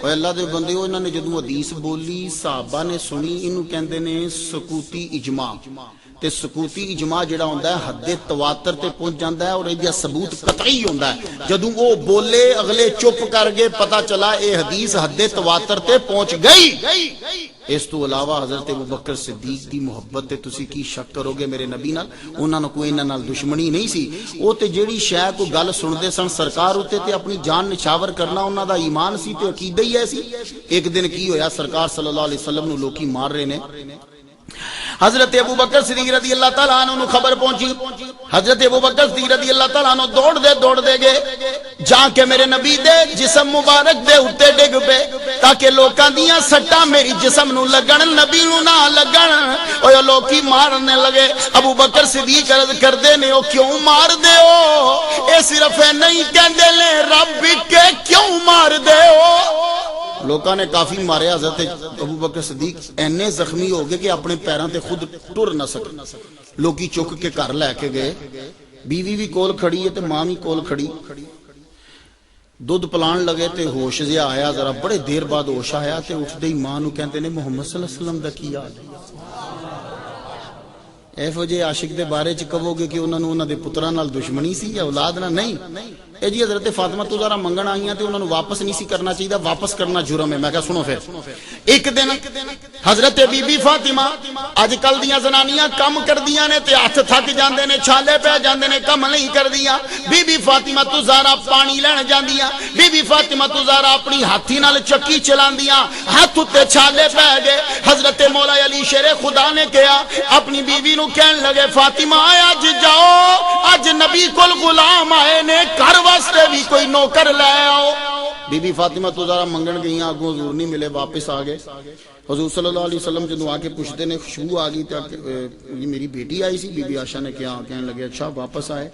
اوے اللہ دے بندیو، انہاں نے جدوں حدیث بولی صحابہ نے سنی، اینوں کہندے نے سکوتی اجماع۔ تے سکوتی اجماع جڑا ہوندا ہے حد تواتر تے پہنچ جاندا ہے اور یہ ثبوت قطعی ہوندا ہے۔ جدوں وہ بولے اگلے چپ کر گئے، پتہ چلا اے حدیث حد تواتر تے پہنچ گئی۔ اس تو علاوہ حضرت ابو بکر صدیق دی محبت تے تسی کی شک کرو گے میرے نبی نال؟ انہاں نوں کوئی انہاں نال دشمنی نہیں سی، او تے جیڑی شے کو گل سندے سن سرکار اُتے تے اپنی جان نچھاور کرنا انہاں دا ایمان سی تے عقیدہ ہی ایسی۔ ایک دن کی ہویا، سرکار صلی اللہ علیہ وسلم نو لوکی مار رہے نے، حضرت ابو بکر صدیق رضی اللہ تعالیٰ عنہ نو خبر پہنچی۔ حضرت ابو بکر صدیق رضی اللہ تعالیٰ عنہ دوڑ دے گئے، جا کے میرے نبی دے جسم مبارک دے اتے ڈگ پے تاکہ لوکاں دیاں سٹاں میری جسم نو لگن، نبی نو نہ لگن۔ او لوکی مارنے لگے۔ ابو بکر صدیق عرض کر دے نے او کیوں مار دے ہو؟ اے صرف نہیں کہندے لے رب کے کیوں مار دے ہو؟ لوکاں نے کافی مارے، حضرت ابو بکر صدیق اینے زخمی ہو گئے کہ اپنے پیراں تے خود ٹر نہ سکے۔ لوکی چک کے گھر لے کے گئے، بیوی بھی کول کھڑی ہے تے ماں بھی کول کھڑی، دودھ پلان لگے تے ہوش جہا آیا، ذرا بڑے دیر بعد ہوش آیا تے اٹھدے ہی ماں نو کہندے نے محمد صلی اللہ علیہ وسلم دا کی حال ہے؟ ایہو جے عاشق دے بارے چ کہو گے کہ انہاں نوں انہاں دے پتراں نال دشمنی سی یا اولاد نال؟ نہیں۔ اے جی حضرت فاطمہ تو ذرا منگن آئیاں تے انہاں نوں واپس نہیں سی کرنا چاہیے، واپس کرنا جرم ہے۔ میں کہا سنو پھر، ایک دن حضرت بی بی فاطمہ، اج کل دیاں زنانیاں کم کردیاں نے تے ہاتھ تھک جاندے نے، چھالے پہ جاندے نے، کم نہیں کردیاں۔ بی بی فاطمہ تو زہرا پانی لین جاندیاں، بی بی فاطمہ تو زہرا اپنی ہاتھی نال چکی چلاندیاں، ہاتھ تے چھالے پہ گئے۔ حضرت مولا علی شیر خدا نے کہا اپنی بیوی نو کہن لگے فاطمہ اج جاؤ، اج نبی کول غلام آئے نے، گھر واسطے بھی کوئی نوکر لے آؤ۔ بی بی فاطمہ تو ذرا منگن گئیاں، اگوں حضور نہیں ملے، واپس آ گئے۔ حضور صلی اللہ علیہ وسلم جدوں آ کے پوچھتے نے خوشبو آ گئی تے میری بیٹی آئی سی، بی بی عائشہ نے کیا کہنے لگے اچھا واپس آئے۔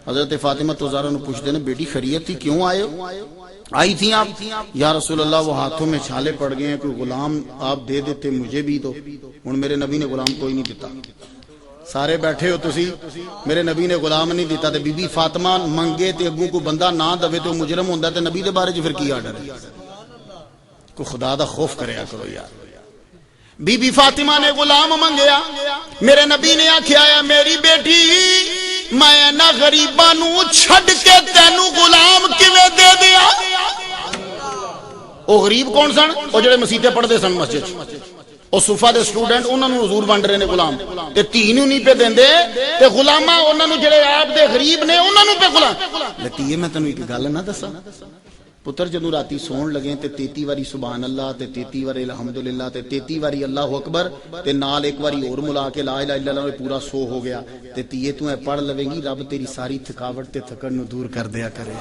حضرت فاطمہ تو ذرا نو پوچھتے نے بیٹی خیریت تھی، کیوں آئے ہو؟ آئی تھی آپ، یا رسول اللہ وہ ہاتھوں میں چھالے پڑ گئے ہیں، کوئی غلام آپ دے دیتے مجھے بھی تو. ہن میرے نبی نے غلام کوئی نہیں دیتا. سارے بیٹھے ہو تسی، میرے نبی نے غلام نہیں دیتا. تے بی بی فاطمہ منگے تے اگوں کو بندہ نہ دے تو مجرم ہوندا، تے نبی دے بارے چ پھر کی آرڈر ہے؟ کو خدا دا خوف کریا کرو یار. بی بی فاطمہ نے غلام منگیا، میرے نبی نے آکھیا ہے میری بیٹی میں نہ غریباں نو چھڈ کے تینوں غلام کیویں دے دیا. او غریب کون سن؟ او جڑے مسیتے پڑھدے سن مسجد، او صوفہ دے سٹوڈنٹ، انہاں نو حضور ونڈ رہے نے غلام، تے تھی نو نہیں پہ دیندے، تے غلاماں انہاں نو جڑے آپ دے غریب نے انہاں نو پہ غلام. لتیے میں تینوں ایک گل نہ دساں پتر، جدوں راتی سون لگے تے 33 واری سبحان اللہ تے 33 واری الحمدللہ تے 33 واری اللہ اکبر تے نال ایک واری اور ملا کے لا الہ الا اللہ پورا سو ہو گیا تے تیے تو اے پڑھ لویں گی، رب تیری ساری تھکاوٹ تے تھکن نو دور کر دیا کرے.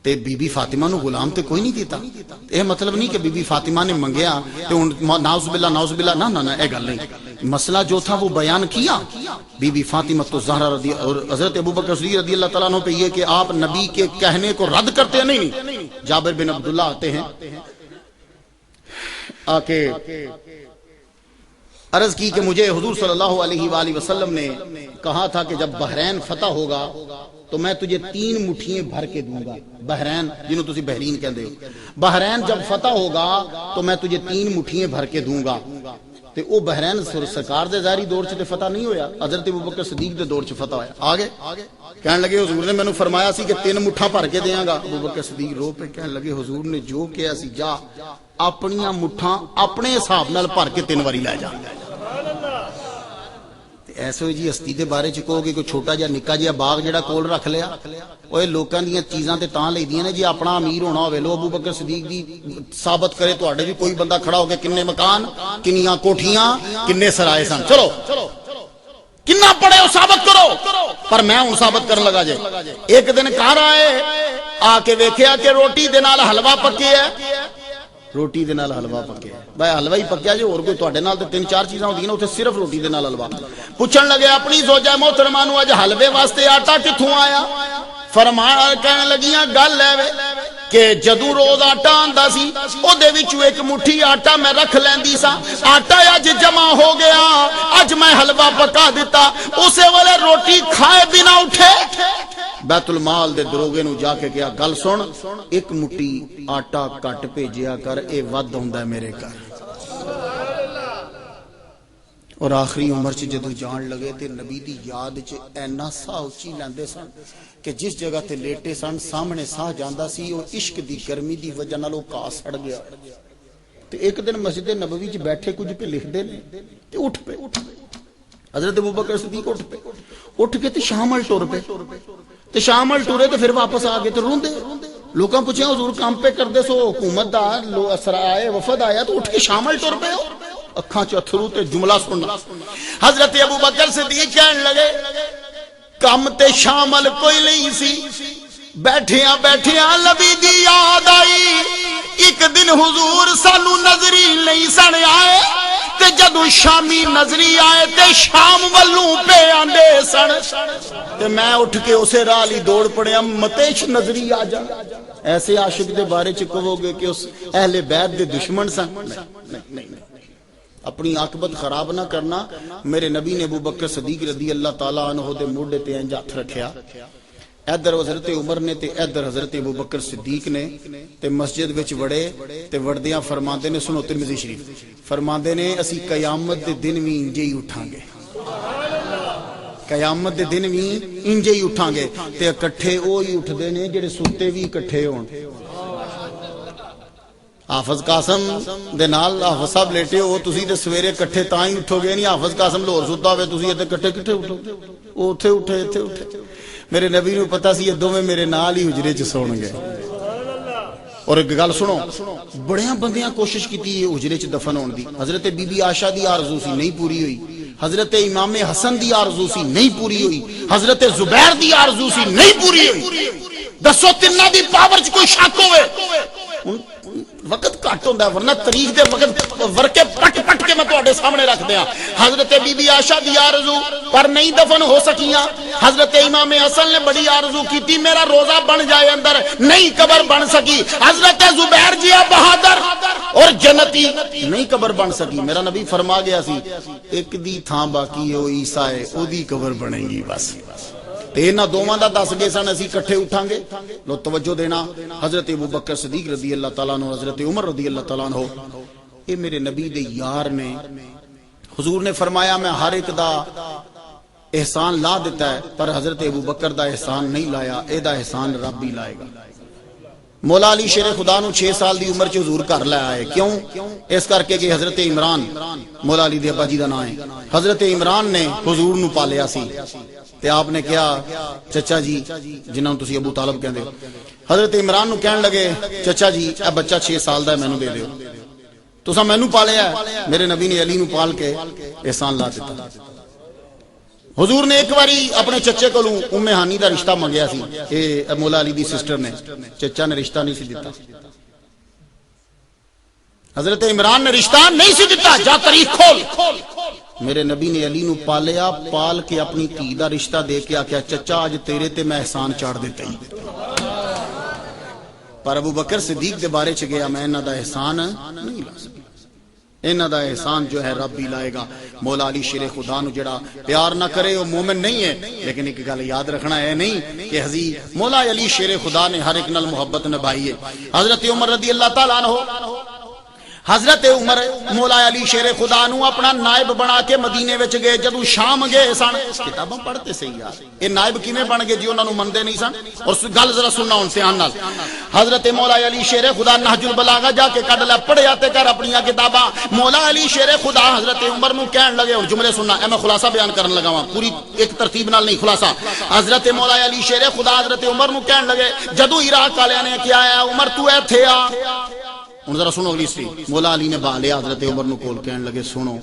تے بی بی فاطمہ نو غلام تے کوئی نہیں دیتا. اے مطلب نہیں کہ بی بی فاطمہ نے منگیا تے ناؤذ باللہ نہ اے گل نہیں. مسئلہ جو تھا وہ بیان کیا. بی بی فاطمہ تو زہرا رضی اور حضرت ابوبکر صدیق رضی اللہ تعالیٰ عنہ پہ یہ کہ آپ نبی کے کہنے کو رد کرتے ہیں. نہیں، جابر بن عبداللہ آتے ہیں، آ کے عرض کی کہ مجھے حضور صلی اللہ علیہ وآلہ وسلم نے کہا تھا کہ جب بحرین فتح ہوگا تو میں تجھے 3 مٹھیاں بھر کے دوں گا. بحرین جنہوں تسی بحرین کہندے ہو، بحرین جب فتح ہوگا تو میں تجھے 3 مٹھیاں بھر کے دوں گا. تے او بحرین سرکار دے ظاہری دور چ تے فتح نہیں ہویا، حضرت ابوبکر صدیق دے دور چ فتح ہویا. آگے کہنے لگے حضور نے مینوں فرمایا سی کہ 3 مٹھا بھر کے دیاں گا. ابوبکر صدیق رو پہ کہنے لگے حضور نے جو کہا سی جا اپنیاں مٹھاں اپنے حساب نال بھر کے 3 واری لے جا. ایسے جی ہستی دے بارے چ کہو گے کوئی چھوٹا جہا نکا جہا باغ جہاں کول رکھ لیا، وہ لوکاں دیاں چیزاں تے تاں لئی دیاں نے جی اپنا امیر ہونا ہوے. لو ابو بکر صدیق دی ثابت کرے تواڈے بھی کوئی بندہ کھڑا ہو کے کنے مکان، کنیاں کوٹھیاں، کنے سرائے سن. چلو کنا پڑے ہو ثابت کرو. پر میں ہن ثابت کرن لگا جے. ایک دن گھر آئے، آ کے ویکھیا کہ روٹی دے نال حلوہ پکے ہے. روٹی دے نال حلوہ پکیا بھائی حلوہ ہی پکیا جو اور کوئی تواڈے نال تے 3-4 چیزاں ہوندیاں اوتھے صرف روٹی دے نال حلوہ. پوچھن لگے اپنی زوجہ محترمہ نو اج حلوے واسطے آٹا کتھوں آیا؟ فرمایا کہنے لگیاں گل ہے کہ جدوں روز آٹا آندا سی او دے وچوں ایک مٹھی آٹا میں رکھ لیندی سا، آٹا اج جمع ہو گیا، اج میں حلوہ پکا دیتا. اسے والے روٹی کھائے بنا اٹھے. بیت المال دے دروگے نو جا کے کہا گل سن، ایک مٹھی آٹا کٹ بھیجیا کر، اے ود ہوندا ہے میرے گھر. اور آخری عمر چ جدو جان لگے تے نبی دی یاد چ اینا سا اچھی لیندے سن کہ جس جگہ تے لیٹے سن سامنے سا جاندا سی. او عشق دی گرمی دی وجہ نال او کا سڑ گیا. تے ایک دن مسجد نبوی چ بیٹھے کچھ پہ لکھ دے نے تے اٹھ پے. حضرت ابوبکر صدیق اٹھ پے، اٹھ کے تے شامل ٹر پے. تے شامل ٹرے تے پھر واپس آ گئے تے روندے. لوکاں پوچھیا حضور کام پہ کردے سو، حکومت دا اسرا آئے وفد آیا تو اٹھ کے شامل ٹر پے ہو؟ اکھاں چ اتھرو تے جملہ سننا. حضرت ابوبکر صدیق کہن لگے کم تے شامل کوئی نہیں سی، بیٹھیاں بیٹھیاں نبی دی یاد آئی. ایک دن حضور سانو نظری نہیں سن آئے تے جدو شامی نظری آئے تے شام والوں پہ آندے سن تے میں اٹھ کے اسے رالی دوڑ پڑیا متیش نظری آ جا. ایسے عاشق دے بارے چ کہو گے کہ اس اہل بیت دے دشمن سن؟ نہیں. اپنی عاقبت خراب نہ کرنا. میرے نبی نے ابوبکر صدیق رضی اللہ تعالیٰ عنہ دے موڈے تے انج ہاتھ رکھیا، ادھر حضرت عمر نے تے ادھر حضرت ابوبکر صدیق نے تے مسجد وچ وڑے تے وڑدیاں فرماندے نے، سنو ترمذی شریف فرماندے نے اسی قیامت دے دن وی انجے ہی اٹھاں گے. قیامت دے دن وی انجے ہی اٹھاں گے تے اکٹھے او ہی اٹھدے نے جڑے ستے وی اکٹھے ہون. حافظ قاسم دے نال حافظ صاحب لیٹے ہو تسی تے سویرے کٹھے تاں ہی اٹھو گے. نہیں حافظ قاسم لاہور ستا ہوئے تسی تے کٹھے کٹھے اٹھو گے؟ او اٹھے اٹھے اٹھے اٹھے. میرے نبی نو پتہ سی یہ دوویں میرے نال ہی حجرے چ سون گے. اور ایک گل سنو، بڑیاں بندیاں کوشش کیتی ہے حجرے چ دفن ہون دی. حضرت بی بی عائشہ دی آرزو سی نہیں پوری ہوئی، حضرت امام حسن دی آرزو سی نہیں پوری ہوئی، حضرت زبیر دی آرزو سی نہیں پوری ہوئی. دسو تیناں دی پاور چ کوئی شک ہوئے؟
وقت گھٹ ہوندا ہے ورنہ تاریخ دے وقت ورکے پٹ پٹ کے میں تواڈے سامنے رکھ دیاں. حضرت بی بی عائشہ دی آرزو پر نہیں دفن ہو سکیاں. حضرت امام حسن نے بڑی آرزو کی تھی میرا روزہ بن جائے اندر, نہیں قبر بن سکی. حضرت زبیر جی بہادر اور جنتی نہیں قبر بن سکی. میرا نبی فرما گیا سی ایک دی تھان باقی ہے او عیسیٰ ہے, او دی قبر بنے گی بس. انہاں دوواں دا دس گئے سن اسی کٹھے اٹھاں گے. لو توجہ دینا, حضرت ابو بکر صدیق رضی اللہ تعالیٰ عنہ, حضرت عمر رضی اللہ تعالیٰ عنہ, اے میرے نبی دے یار نے. حضور نے فرمایا میں ہر ایک دا احسان لا دیتا ہے پر حضرت ابو بکر دا احسان نہیں لایا, اے دا احسان رب ہی لائے گا. مولا علی شیر خدا نو 6 سال دی عمر چ حضور گھر لے آئے. کیوں؟ اس کر کے کہ حضرت عمران مولا علی دے ابا جی دا نام ہے, حضرت عمران نے حضور نو پالیا سی. تے آپ نے کیا چچا جی جنہاں نوں تسی ابو طالب کہندے ہو, حضرت عمران نو کہن لگے چچا جی اے بچہ 6 سال دا ہے مینوں دے دیو, تساں مینوں پالیا ہے. میرے نبی نے علی نو پال کے احسان لا دیتا. حضور نے ایک باری اپنے چچے کو ام ہانی دا رشتہ منگیا سی, اے مولا علی دی سسٹر نے, چچا نے رشتہ نہیں سی دیتا. حضرت عمران نے رشتہ نہیں سی دیتا, جا تاریخ کھول. میرے نبی نے علی نو پالیا, پال کے اپنی دھی دا رشتہ دے کے آکھیا چچا اج تیرے تے میں احسان چاڑ دیتا ہی. پر ابو بکر صدیق دے بارے چ گیا میں انہاں دا احسان نہیں لا سکتا, انہاں دا احسان جو ہے رب ہی لائے گا. مولا علی شیر خدا نو جڑا پیار نہ کرے وہ مومن نہیں ہے. لیکن ایک گل یاد رکھنا ہے نہیں کہ حضرت مولا علی شیر خدا نے ہر ایک نال محبت نبھائی ہے. حضرت عمر رضی اللہ تعالیٰ عنہ, حضرت عمر مولا علی شیر خدا نو اپنا نائب بنا کے مدینے وچ گئے. جدوں شام گئے سن, کتاباں پڑھتے سی یار, اے نائب کیویں بن گئے جی انہاں نو مندے نہیں سن. اور گل ذرا سننا ہن دھیان نال. حضرت مولا علی شیر خدا نہج البلاغہ جا کے کڈ لے, پڑھیا تے کر اپنی کتاباں. مولا علی شیر خدا حضرت عمر نو کہن لگے, اور جملے سننا, اے میں خلاصہ بیان کرن لگا ہاں, پوری ایک ترتیب نال نہیں, خلاصہ. حضرت مولا علی شیر خدا حضرت عمر نو کہن لگے جدوں عراق والےاں نے کیا ہے عمر تو ایتھے آ. ہن ذرا سنو اگلی سٹری. مولا علی نے با لیا حضرت عمر نو کول, کہن لگے سنو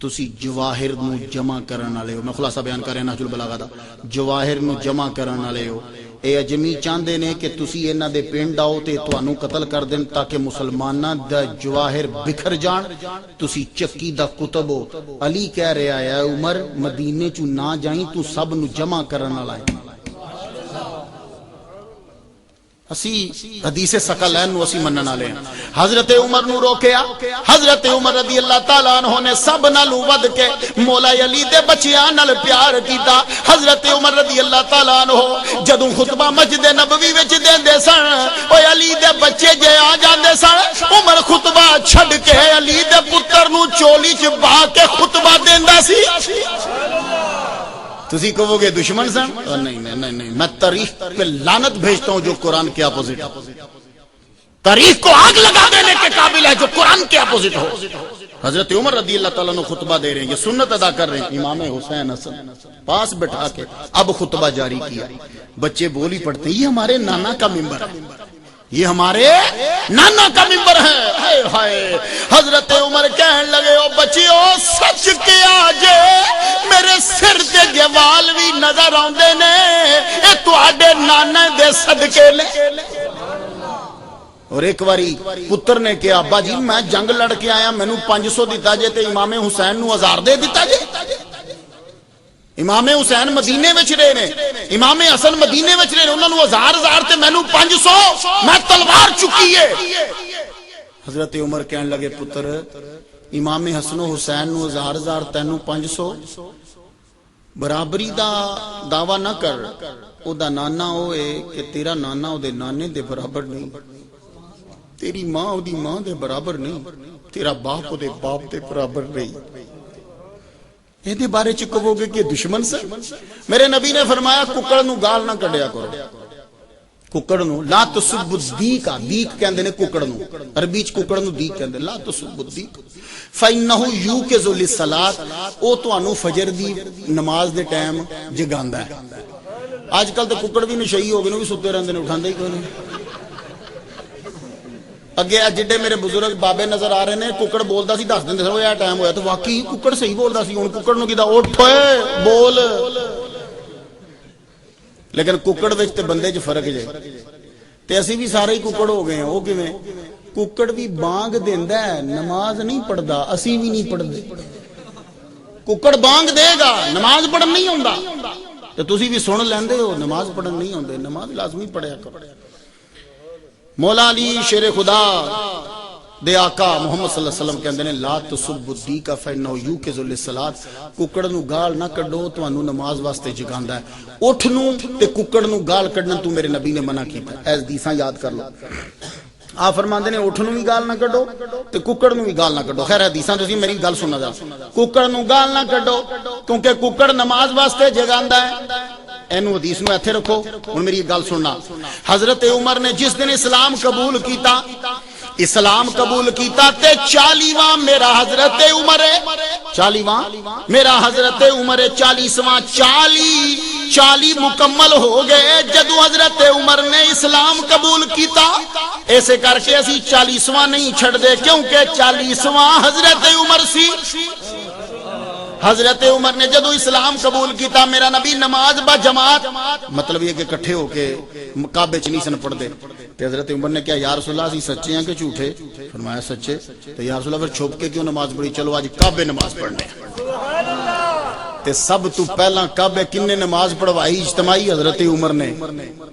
تسی جواہر نو جمع کرن والے ہو. میں خلاصہ بیان کر رہا نہج البلاغہ دا. جواہر نو جمع کرن والے ہو. اے اجمی چاہندے نے کہ تسی انہاں دے پنڈ آؤ تے تانوں قتل کر دین تاکہ مسلماناں دا جواہر بکھر جان. تسی چکی دا کتب ہو. علی کہہ رہا ہے عمر مدینے چوں نہ جائیں, تو سب نو جمع کرن والا ہے. اسی حدیث ثقلین نو اسی منن والے ہیں. حضرت عمر نو روکیا. حضرت عمر رضی اللہ تعالیٰ عنہ نے سب نالوں ود کے مولا علی دے بچیاں نال پیار کیتا. حضرت عمر رضی اللہ تعالیٰ عنہ جدوں خطبہ مسجد نبوی وچ دیندے سن, او علی دے بچے جے آ جاندے سن, عمر خطبہ چھڈ کے علی دے پتر نو چولی چ با کے خطبہ دیندا سی. تسی کہو گے دشمن سن؟ نہیں نہیں نہیں, میں تاریخ پہ لعنت بھیجتا ہوں جو قرآن کے اپوزٹ ہے. تاریخ کو آگ لگا دینے کے قابل ہے جو قرآن کے اپوزٹ ہو. حضرت عمر رضی اللہ تعالیٰ عنہ خطبہ دے رہے ہیں, یہ سنت ادا کر رہے ہیں. امام حسین حسن پاس بٹھا کے اب خطبہ جاری کیا. بچے بولی پڑھتے ہیں یہ ہمارے نانا کا ممبر ہے, یہ ہمارے نانا کا ممبر ہے. ہائے ہائے. حضرت عمر کہن لگے او بچیو سچ کیا جے میرے سر تے گوال بھی نظر آندے نے, اے تواڈے نانا دے صدقے نے. اور ایک باری پتر نے کہا ابا جی میں جنگ لڑ کے آیا, مینوں 500 دیتا جے تے امام حسین نو 1000 دے دیتا جے. امام حسین مدینے وچ رہے نے, امام حسن مدینے وچ رہے نے, انہاں نو 1000 تے مینوں 500, میں تلوار چکی ہے. حضرت عمر کہن لگے پتر امام حسن و حسین نو 1000 تینوں 500, برابری دا دعویٰ نہ کر. او دا نانا ہوئے کہ تیرا نانا او دے نانے دے برابر نہیں, تیری ماں او دی ماں دے برابر نہیں, تیرا باپ او دے باپ دے برابر نہیں. یہ دے بارے چکو گے کہ دشمن سے. میرے نبی نے فرمایا ککڑ نو گال نہ کڈیا کرو. ککڑ نو لا تسب الدیک, دیک کہندے نے ککڑ نو, عربی چ ککڑ نو دیک کہندے. لا تسب الدیک فانه یوکز للصلاۃ, او تانوں فجر دی نماز دے ٹائم جگاندا ہے. اج کل تے ککڑ بھی نشئی ہو گئے, وہ بھی ستے رہندے نے, اٹھاندے ہی کوئی نہیں. اگے جڑے میرے بزرگ بابے نظر آ رہے نے, ککڑ بولدا سی دس دیندے سن یہ ٹائم ہویا, تو واقعی ککڑ صحیح بولدا سی. ہن ککڑ نو کیدا اٹھ بول, لیکن ککڑ وچ تے بندے چ فرق جے.
تے اسی بھی سارے ہی ککڑ ہو گئے ہیں. وہ کیویں؟ ککڑ بھی بانگ دیندا ہے نماز نہیں پڑھدا, اسی بھی نہیں پڑھدے. ککڑ بانگ دے گا نماز پڑھن نہیں ہوندا تے تسی بھی سن لیندے ہو نماز پڑھن نہیں ہوندے. نماز لازمی پڑھیا کرو. مولا علی شیر خدا دے آقا محمد صلی اللہ علیہ وسلم کہندے نے لا تسب الدیک فانه یوقظ للصلاۃ. ککڑ نو گال نہ کڈو, تانوں نماز واسطے جگاندا ہے. اٹھ نو تے ککڑ نو گال کڈن تو میرے نبی نے منع کیتا. اے حدیثاں یاد کر لو. آپ فرماندے نے اٹھ نو بھی گال نہ کڈو تے ککڑ نو بھی گال نہ کڈو. خیر حدیثاں تسی میری گل سننا ذرا. ککڑ نو گال نہ کڈو کیونکہ ککڑ نماز واسطے جگاندا ہے. اینو حدیث نو ایتھے رکھو. ہن میری گل سننا. حضرت عمر نے جس دن اسلام قبول کیتا تے 40واں میرا حضرت عمر ہے. 40واں میرا حضرت عمر ہے. 40واں 40 مکمل ہو گئے جدو حضرت عمر نے اسلام قبول کیتا. ایسے کر کے اسی 40واں نہیں چھڑ دے کیونکہ 40واں حضرت عمر سی. حضرت عمر نے جدو اسلام قبول کیتا میرا نبی نماز با جماعت, مطلب یہ کہ کٹھے ہو کے کعبے چ نہیں سن پڑھتے. تے حضرت عمر نے کہا یا رسول اللہ اسی سچے ہیں کہ جھوٹے؟ فرمایا سچے. تے یا رسول اللہ پھر چھپ کے کیوں نماز پڑھی؟ چلو آج کعبے نماز پڑھنے. تے سب تو پہلا کعبے کنے نماز پڑھوائی اجتماعی حضرت عمر نے.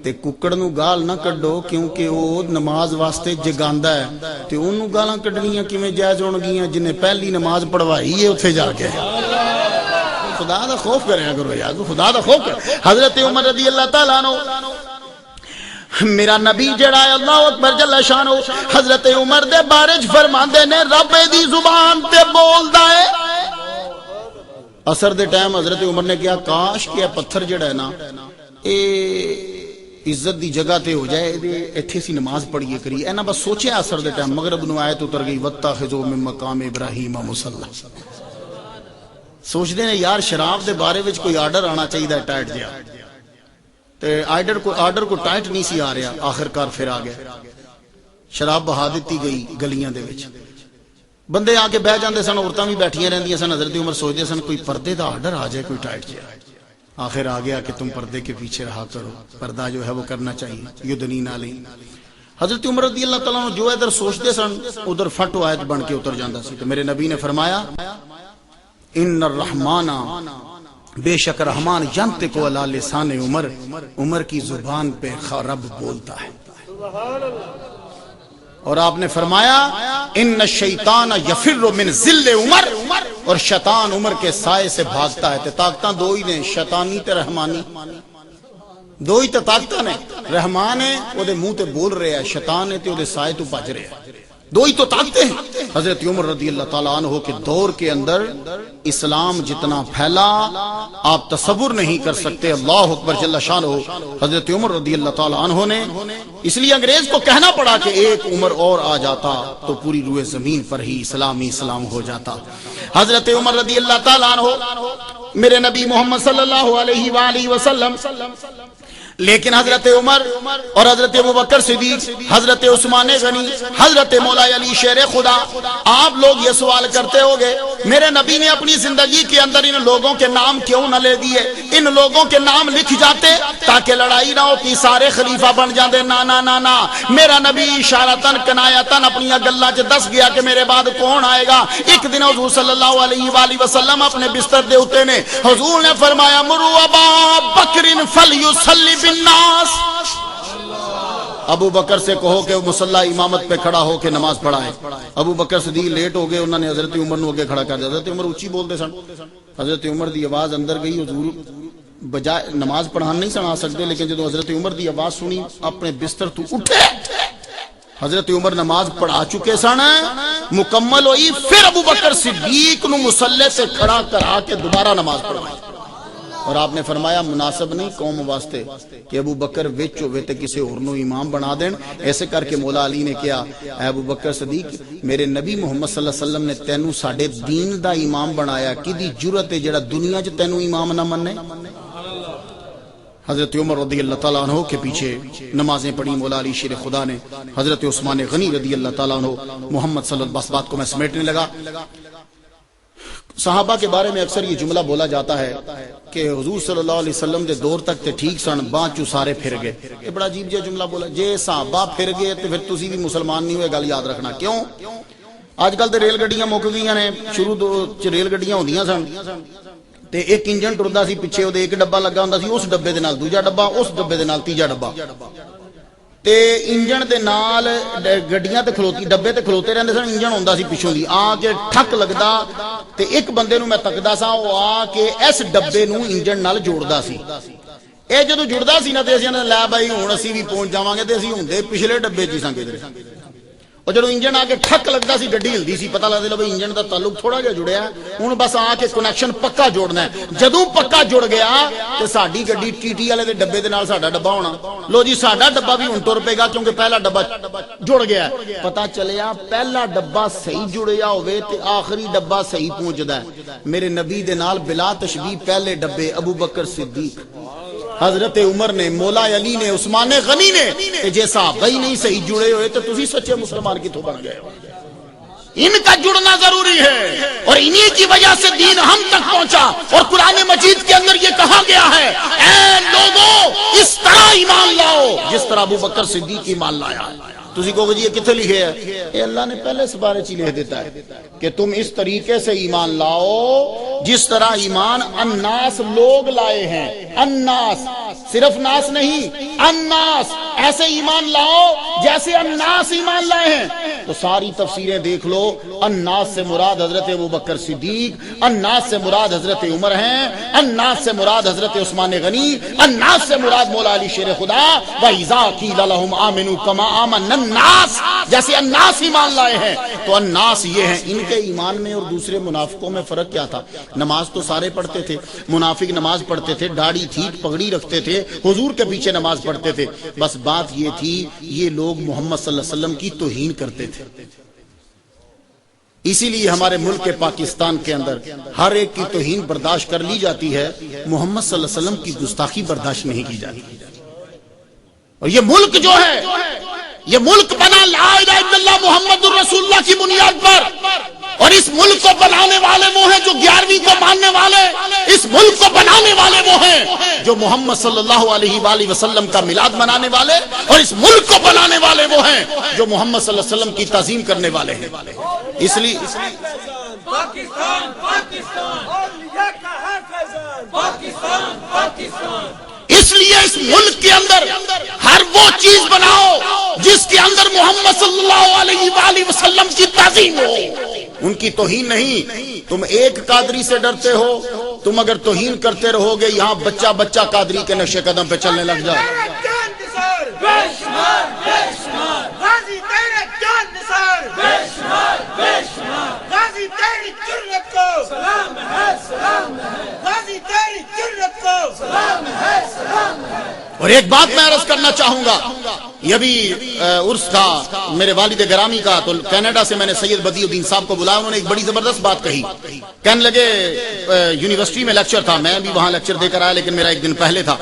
تے ککڑ نو گال نہ کڈو کیونکہ وہ نماز واسطے جگاندا ہے. تے اونوں گالاں کڈنیاں کیویں جائز ہون گیاں جنہیں پہلی نماز پڑھوائی ہے اوتھے جا کے. خدا دا خوف کریا کرو یار, خدا دا خوف کر. حضرت عمر رضی اللہ تعالیٰ عنہ میرا نبی جڑا ہے اللہ اکبر جل شانہ حضرت عمر دے بارے فرماندے نے رب دی زبان تے بولدا ہے. اثر دے ٹائم حضرت عمر نے کہا کاش کہ پتھر جڑا ہے نا اے عزت دی جگہ تے ہو جائے, ایتھے سی نماز پڑھیے کری. اینا بس سوچے اثر دے ٹائم مغرب نو آیت اتر گئی واتخذوا من مقام ابراہیم مصلی. سوچ دے نے یار شراب دے بارے وچ کوئی آرڈر آنا چاہیے ٹائٹ جہا, تے آرڈر کو ٹائٹ نہیں سی آ رہا. آخرکار پھر آ گیا شراب بہا دیتی گئی گلیاں دے وچ. بندے آ کے بہ جاندے سن, عورتاں بھی بیٹھیاں رہندیاں سن. حضرت عمر سوچدے سن کوئی پردے دا آرڈر آ جائے کوئی ٹائٹ جہا. آخر آ گیا کہ تم پردے کے پیچھے رہا کرو, پردہ جو ہے وہ کرنا چاہیے. یدنین علیہن. حضرت عمر رضی اللہ تعالیٰ عنہ جو ادھر سوچتے سن ادھر فٹو آیت بن کے اتر جاندا سی. تو میرے نبی نے فرمایا ان الرحمن, بے شک رحمان ینطق علی لسان عمر, عمر کی زبان پہ رب بولتا ہے. اور آپ نے فرمایا ان الشیطان یفر من ذل عمر, اور شیطان عمر کے سائے سے بھاگتا ہے. تے طاقتاں دو ہی نے, شیطانی تے رحمانی. دو ہی تے طاقتاں نے. رحمان ہے او دے منہ تے بول رہے ہیں, شیطان ہے تے او دے سائے تو بھج رہے ہیں. دو ہی تو طاقتیں ہیں. حضرت عمر رضی اللہ تعالیٰ عنہ کے دور کے اندر اسلام جتنا پھیلا آپ تصور نہیں کر سکتے. اللہ اکبر جل شانہ. حضرت عمر رضی اللہ تعالیٰ عنہ نے اس لیے انگریز کو کہنا پڑا کہ ایک عمر اور آ جاتا تو پوری روئے زمین پر ہی اسلام ہو جاتا. حضرت عمر رضی اللہ تعالیٰ عنہ میرے نبی محمد صلی اللہ علیہ وآلہ وسلم. لیکن حضرت عمر اور حضرت ابوبکر صدیق, حضرت عثمان غنی, حضرت مولا علی شیر خدا, آپ لوگ یہ سوال کرتے ہوگے میرے نبی نے اپنی زندگی کے اندر ان لوگوں کے نام کیوں نہ لے دیے؟ ان لوگوں کے نام لکھ جاتے تاکہ لڑائی نہ ہوتی, سارے خلیفہ بن جاندے. نا میرا نبی اشارتاً کنایتاً اپنی گلاں چ دس گیا کہ میرے بعد کون آئے گا. ایک دن حضور صلی اللہ علیہ وآلہ وسلم اپنے بستر دے اتے نے حضور نے فرمایا مرو ابا بکر فلیصلی الناس, ابو بکر سے کہو کہ مصلی امامت پہ کھڑا ہو کے نماز پڑھائے. ابو بکر صدیق لیٹ ہو گئے, انہوں نے حضرت عمر نو اگے کھڑا کر دیا. حضرت عمر اونچی بولتے سن. حضرت عمر دی آواز اندر گئی. حضور بجائے نماز پڑھان نہیں سنا سکتے, لیکن جب حضرت عمر دی آواز سنی اپنے بستر تو اٹھے. حضرت عمر نماز پڑھا چکے سن, مکمل ہوئی, پھر ابو بکر صدیق نو مصلی سے کھڑا کرا کے دوبارہ نماز پڑھائی. اور آپ نے فرمایا مناسب نہیں قوم واسطے کہ ابو بکر وچ ہوئے تے کسی اور نو امام بنا دین. ایسے کر کے مولا علی نے کیا اے ابو بکر صدیق, میرے نبی محمد صلی اللہ علیہ وسلم نے تینوں ساڈے دین دا امام بنایا, کدی جرأت ہے جڑا دنیا چ تینوں امام نہ مننے. حضرت عمر رضی اللہ تعالیٰ عنہ کے پیچھے نمازیں پڑھی مولا علی شیر خدا نے. حضرت عثمان غنی رضی اللہ تعالیٰ عنہ محمد صلی اللہ علیہ وسلم, بات کو میں سمیٹنے لگا. صحابہ کے بارے میں اکثر یہ جملہ بولا جاتا ہے کہ حضور صلی اللہ علیہ وسلم دے دور تک تے ٹھیک سن باچو سارے پھر گئے. یہ بڑا عجیب جہا جملہ بولا. جے صحابہ پھر گئے تو پھر تسی بھی مسلمان نہیں ہوئے. گل یاد رکھنا. کیوں؟ آج کل تے ریل گڈیاں مک گئیاں نے. شروع چ ریل گڈیاں ہوندیاں سن تے ایک انجن ٹردا سی پیچھے او دے ایک ڈبہ لگا ہوندا سی, اس ڈبے دے نال دوجا ڈبہ, اس ڈبے دے نال تیجا ڈبہ, تے انجن دے نال گڈیاں تے کھلوتی ڈبے تے کھلوتے رہندے سن. انجن ہوندا سی پیچھوں دی آ کے ٹھک لگدا تے ایک بندے نو میں تکدا سا, او آ کے اس ڈبے نو انجن نال جوڑدا سی. اے جدوں جڑدا سی نا تے اسی نے لے بھائی ہن اسی بھی پہنچ جاواں گے تے اسی ہوندے پچھلے ڈبے چ سن کدھر. اور جدوں انجن آ کے ٹھک لگدا سی گڈی ہلدی سی, پتہ لگدا بھائی انجن دا تعلق تھوڑا جہا جڑیا ہے, ہن بس آ کے کنیکشن پکا جوڑنا ہے. جدوں پکا جڑ گیا تے ساڈی گڈی ٹی ٹی والے دے ڈبے دے نال ساڈا ڈبہ ہونا. لو جی ساڈا ڈبہ بھی ہن ٹر پے گا کیونکہ پہلا ڈبہ جڑ گیا ہے. پتہ چلیا پہلا ڈبہ صحیح جڑیا ہوئے تے آخری ڈبہ صحیح پہنچدا ہے. میرے نبی دے نال بلا تشبیہ پہلے ڈبے ابو بکر صدیق, حضرت عمر نے, مولا علی نے, عثمان غنی نے, جے صحابہ ہی نہیں صحیح جڑے ہوئے تو تسی سچے مسلمان کتوں بن گئے. ان کا جڑنا ضروری ہے اور انہی کی وجہ سے دین ہم تک پہنچا. اور قرآن مجید کے اندر یہ کہا گیا ہے اے لوگوں اس طرح ایمان لاؤ جس طرح ابو بکر صدیق ایمان لایا. تسی کہو گے جی یہ کتنے لکھے ہے؟ یہ اللہ نے پہلے اس بارے چی لکھ دیتا ہے کہ تم اس طریقے سے ایمان لاؤ جس طرح ایمان الناس لوگ لائے ہیں. الناس صرف ناس نہیں, الناس ایسے ایمان لاؤ جیسے الناس ایمان لائے ہیں. تو ساری تفسیریں دیکھ لو, الناس سے مراد حضرت ابو بکر صدیق, الناس سے مراد حضرت عمر ہیں, الناس سے مراد حضرت عثمان غنی, الناس سے مراد مولا علی شیر خدا. وَإِذَا قِيلَ لَهُمْ آمِنُوا كَمَا آمَنَ النَّاسُ, جیسے الناس ایمان لائے ہیں. تو الناس یہ ہیں. ان کے ایمان میں اور دوسرے منافقوں میں فرق کیا تھا؟ نماز تو سارے پڑھتے تھے, منافق نماز پڑھتے تھے, داڑھی تھی, پگڑی رکھتے تھے, حضور کے پیچھے نماز پڑھتے تھے. بس بات یہ تھی یہ لوگ محمد صلی اللہ علیہ وسلم کی توہین کرتے تھے. اسی لیے ہمارے ملک کے پاکستان کے اندر ہر ایک کی توہین برداشت کر لی جاتی ہے, محمد صلی اللہ علیہ وسلم کی گستاخی برداشت نہیں کی جاتی. اور یہ ملک جو ہے یہ ملک بنا لا الہ الا اللہ محمد الرسول اللہ کی بنیاد پر, اور اس ملک کو بنانے والے وہ ہیں جو 11ویں کو ماننے والے, اس ملک کو بنانے والے وہ ہیں جو محمد صلی اللہ علیہ وآلہ وسلم کا میلاد منانے والے, اور اس ملک کو بنانے والے وہ ہیں جو محمد صلی اللہ علیہ وسلم کی تعظیم کرنے والے ہیں. اس لیے اس لیے اس ملک کے اندر ہر وہ چیز بناؤ جس کے اندر محمد صلی اللہ علیہ وآلہ وسلم کی تعظیم ہو, ان کی توہین نہیں. تم ایک قادری سے ڈرتے ہو, تم اگر توہین کرتے رہو گے یہاں بچہ بچہ قادری کے نقش قدم پہ چلنے لگ جائے. اور ایک بات میں عرض کرنا چاہوں گا, یہ بھی عرس تھا میرے والد گرامی کا, تو کینیڈا سے میں نے سید بدیع الدین صاحب کو بلایا. انہوں نے ایک بڑی زبردست بات کہی. کہنے لگے یونیورسٹی میں لیکچر تھا, میں بھی وہاں لیکچر دے کر آیا لیکن میرا ایک دن پہلے تھا.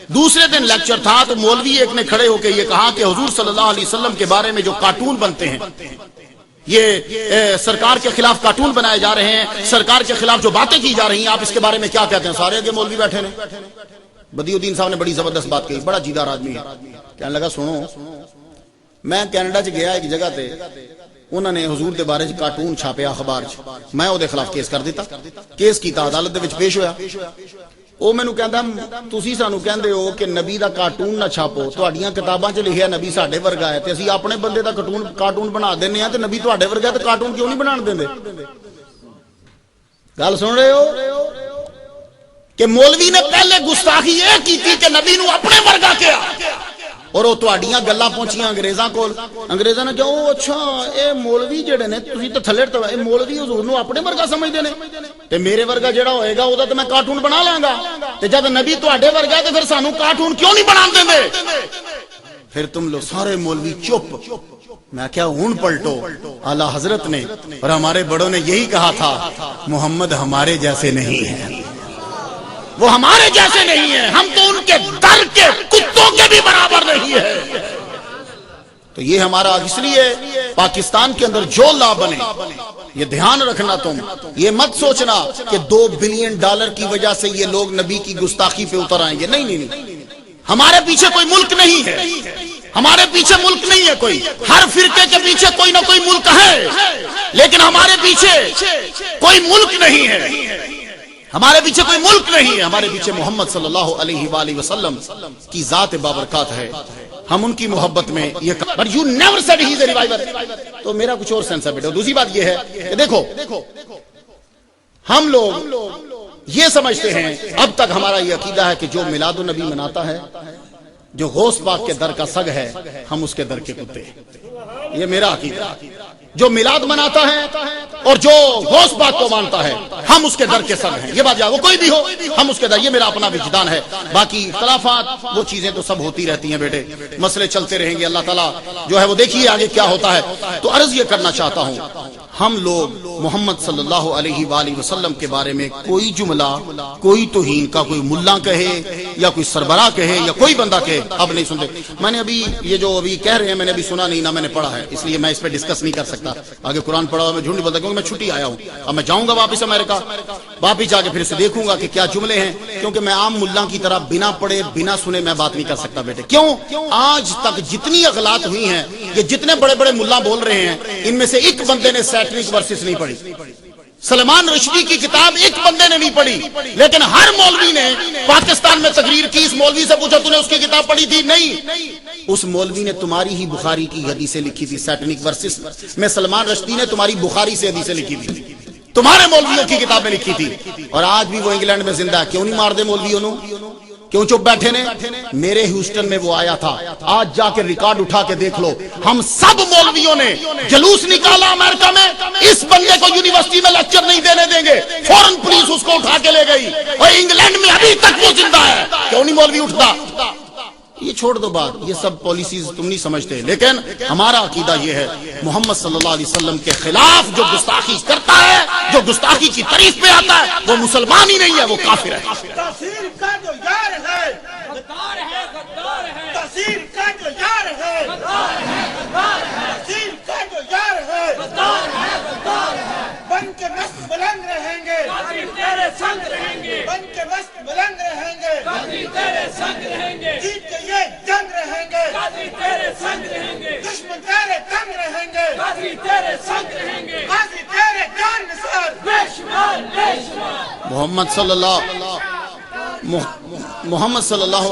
دوسرے دن لیکچر تھا تو مولوی ایک نے کھڑے ہو کے یہ کہا کہ حضور صلی اللہ علیہ وسلم کے بارے میں جو کارٹون بنتے ہیں, یہ سرکار کے خلاف کارٹون بنائے جا رہے ہیں, سرکار کے خلاف جو باتیں کی جا رہی ہیں, آپ اس کے بارے میں کیا کہتے ہیں؟ سارے آگے مولوی بیٹھے ہیں. بدیع الدین صاحب نے بڑی زبردست بات کہی, بڑا جیدار آدمی ہے. کہنے لگا سنو, میں کینیڈا چ گیا ایک جگہ تے, انہوں نے حضور دے بارے کارٹون چھاپیا اخبار چ, میں او دے خلاف کیس کر دیتا. کیس کیتا, عدالت دے وچ پیش ہویا. او مینوں کہندا تسی سانو کہندے ہو کہ نبی دا کارٹون نہ چھاپو, تہاڈیاں کتاباں چ لکھیا نبی ساڈے ورگا ہے, تے اسی اپنے بندے دا کارٹون بنا دینے ہاں, تے نبی تہاڈے ورگا تے کارٹون کیوں نہیں بنان دیندے؟ گل سن رہے ہو کہ مولوی نے پہلے گستاخی یہ کی تھی کہ نبی نو اپنے ورگا کیا, اور وہ تہاڈیاں گلاں پہنچیاں انگریزاں کول. انگریزاں نے کہا او اچھا اے مولوی جڑے نے تسی تے تھلے تو اے مولوی حضور نو اپنے ورگا سمجھدے نے, تے میرے ورگا جڑا ہوئے گا او دا تے میں کارٹون بنا لاں گا, تے جب نبی تہاڈے ورگا تے پھر سانو کارٹون کیوں نہیں بنان دیندے؟ پھر تم لوگ سارے مولوی چپ. میں کیا ہون پلٹو, اعلیٰ حضرت نے اور ہمارے بڑوں نے یہی کہا تھا, محمد ہمارے جیسے نہیں ہے, وہ ہمارے جیسے نہیں ہیں, ہم تو ان کے در کے کتوں کے بھی برابر نہیں ہے.
تو یہ ہمارا اس لیے پاکستان کے اندر جو لا بنے، یہ دھیان رکھنا، تم یہ مت سوچنا کہ $2 بلین کی وجہ سے یہ لوگ نبی کی گستاخی پہ اتر آئیں گے. نہیں، ہمارے پیچھے کوئی ملک نہیں ہے، ہمارے پیچھے ملک نہیں ہے کوئی. ہر فرقے کے پیچھے کوئی نہ کوئی ملک ہے، لیکن ہمارے پیچھے کوئی ملک نہیں ہے، ہمارے پیچھے کوئی ملک نہیں ہے. ہمارے پیچھے محمد صلی اللہ علیہ وآلہ وسلم کی ذات بابرکات ہے. ہم ان کی محبت میں یہ but you never said he is a reviver. تو میرا کچھ اور سینس ہے بیٹا. دوسری بات یہ ہے کہ دیکھو ہم لوگ یہ سمجھتے ہیں، اب تک ہمارا یہ عقیدہ ہے کہ جو میلاد النبی مناتا ہے، جو غوث پاک کے در کا سگ ہے، ہم اس کے در کے کتے ہیں. یہ میرا عقیدہ. جو میلاد مناتا ہے اور جو غوث پاک کو مانتا ہے، ہم اس کے در کے سگ ہیں. یہ بات وہ کوئی بھی ہو، ہم اس کے در. یہ میرا اپنا وجدان ہے. باقی اختلافات وہ چیزیں تو سب ہوتی رہتی ہیں بیٹے، مسئلے چلتے رہیں گے. اللہ تعالیٰ جو ہے وہ دیکھیے آگے کیا ہوتا ہے. تو عرض یہ کرنا چاہتا ہوں، ہم لوگ محمد صلی اللہ علیہ وآلہ وسلم کے بارے میں کوئی جملہ، کوئی توہین کا، کوئی ملا کہے یا کوئی سربراہ کہے یا کوئی بندہ کہے، اب نہیں سنتے. میں نے ابھی یہ جو ابھی کہہ رہے ہیں میں نے ابھی سنا نہیں، نہ میں نے پڑھا ہے، اس لیے میں اس پہ ڈسکس نہیں کر سکتا. آگے قرآن پڑھا ہوا میں جھوٹ نہیں بولتا، کیونکہ میں چھٹی آیا ہوں. اب میں جاؤں گا واپس امریکہ، واپس جا کے پھر سے دیکھوں گا کہ کیا جملے ہیں، کیونکہ میں عام ملا کی طرح بنا پڑھے بنا سنے میں بات نہیں کر سکتا بیٹے. کیوں؟ آج تک جتنی اغلاط ہوئی ہیں، یہ جتنے بڑے بڑے ملا بول رہے ہیں، ان میں سے ایک بندے نے سیٹرک ورسز نہیں پڑھی. سلمان رشدی کی کتاب ایک بندے نے نہیں پڑھی، لیکن ہر مولوی نے پاکستان میں تقریر کی. اس مولوی سے پوچھا تو نے اس کی کتاب پڑھی تھی؟ نہیں. اس مولوی نے تمہاری ہی بخاری کی حدیثیں لکھی تھی سیٹنک ورسز میں. سلمان رشدی نے تمہاری بخاری سے حدیثیں لکھی تھی، تمہارے مولویوں کی کتابیں لکھی تھی. اور آج بھی وہ انگلینڈ میں زندہ ہے. کیوں نہیں مار دے مولویوں نے؟ کیوں چپ بیٹھے نے؟ میرے ہیوسٹن میں وہ آیا تھا، آج جا کے ریکارڈ اٹھا کے دیکھ لو. ہم سب مولویوں نے جلوس نکالا امریکہ میں، اس بندے کو یونیورسٹی میں لیکچر نہیں دینے دیں گے، فوراً پولیس اس کو اٹھا کے لے گئی. اور انگلینڈ میں ابھی تک وہ زندہ ہے. کیوں نہیں مولوی اٹھتا؟ یہ چھوڑ دو بات، یہ سب پالیسیز تم نہیں سمجھتے. لیکن ہمارا عقیدہ یہ ہے، محمد صلی اللہ علیہ وسلم کے خلاف جو گستاخی کرتا ہے، جو گستاخی کی تعریف پہ آتا ہے، وہ مسلمان ہی نہیں ہے، وہ کافر ہے.
تحصیل کا جو یار ہے غدار ہے، غدار ہے. تحصیل کا جو یار ہے غدار ہے، غدار ہے. تحصیل کا جو یار ہے غدار ہے، غدار ہے. بن کے مست بلند رہیں گے، غازی تیرے سنگ رہیں گے. بن کے مست بلند رہیں گے، غازی تیرے سنگ رہیں گے. جیت کے یہ جنگ رہیں گے، غازی تیرے سنگ رہیں گے. دشمن تیرے تنگ رہیں گے، غازی تیرے سنگ رہیں گے. غازی تیرے جان نثار بے شمار، بے شمار.
محمد صلی اللہ علیہ محمد صلی اللہ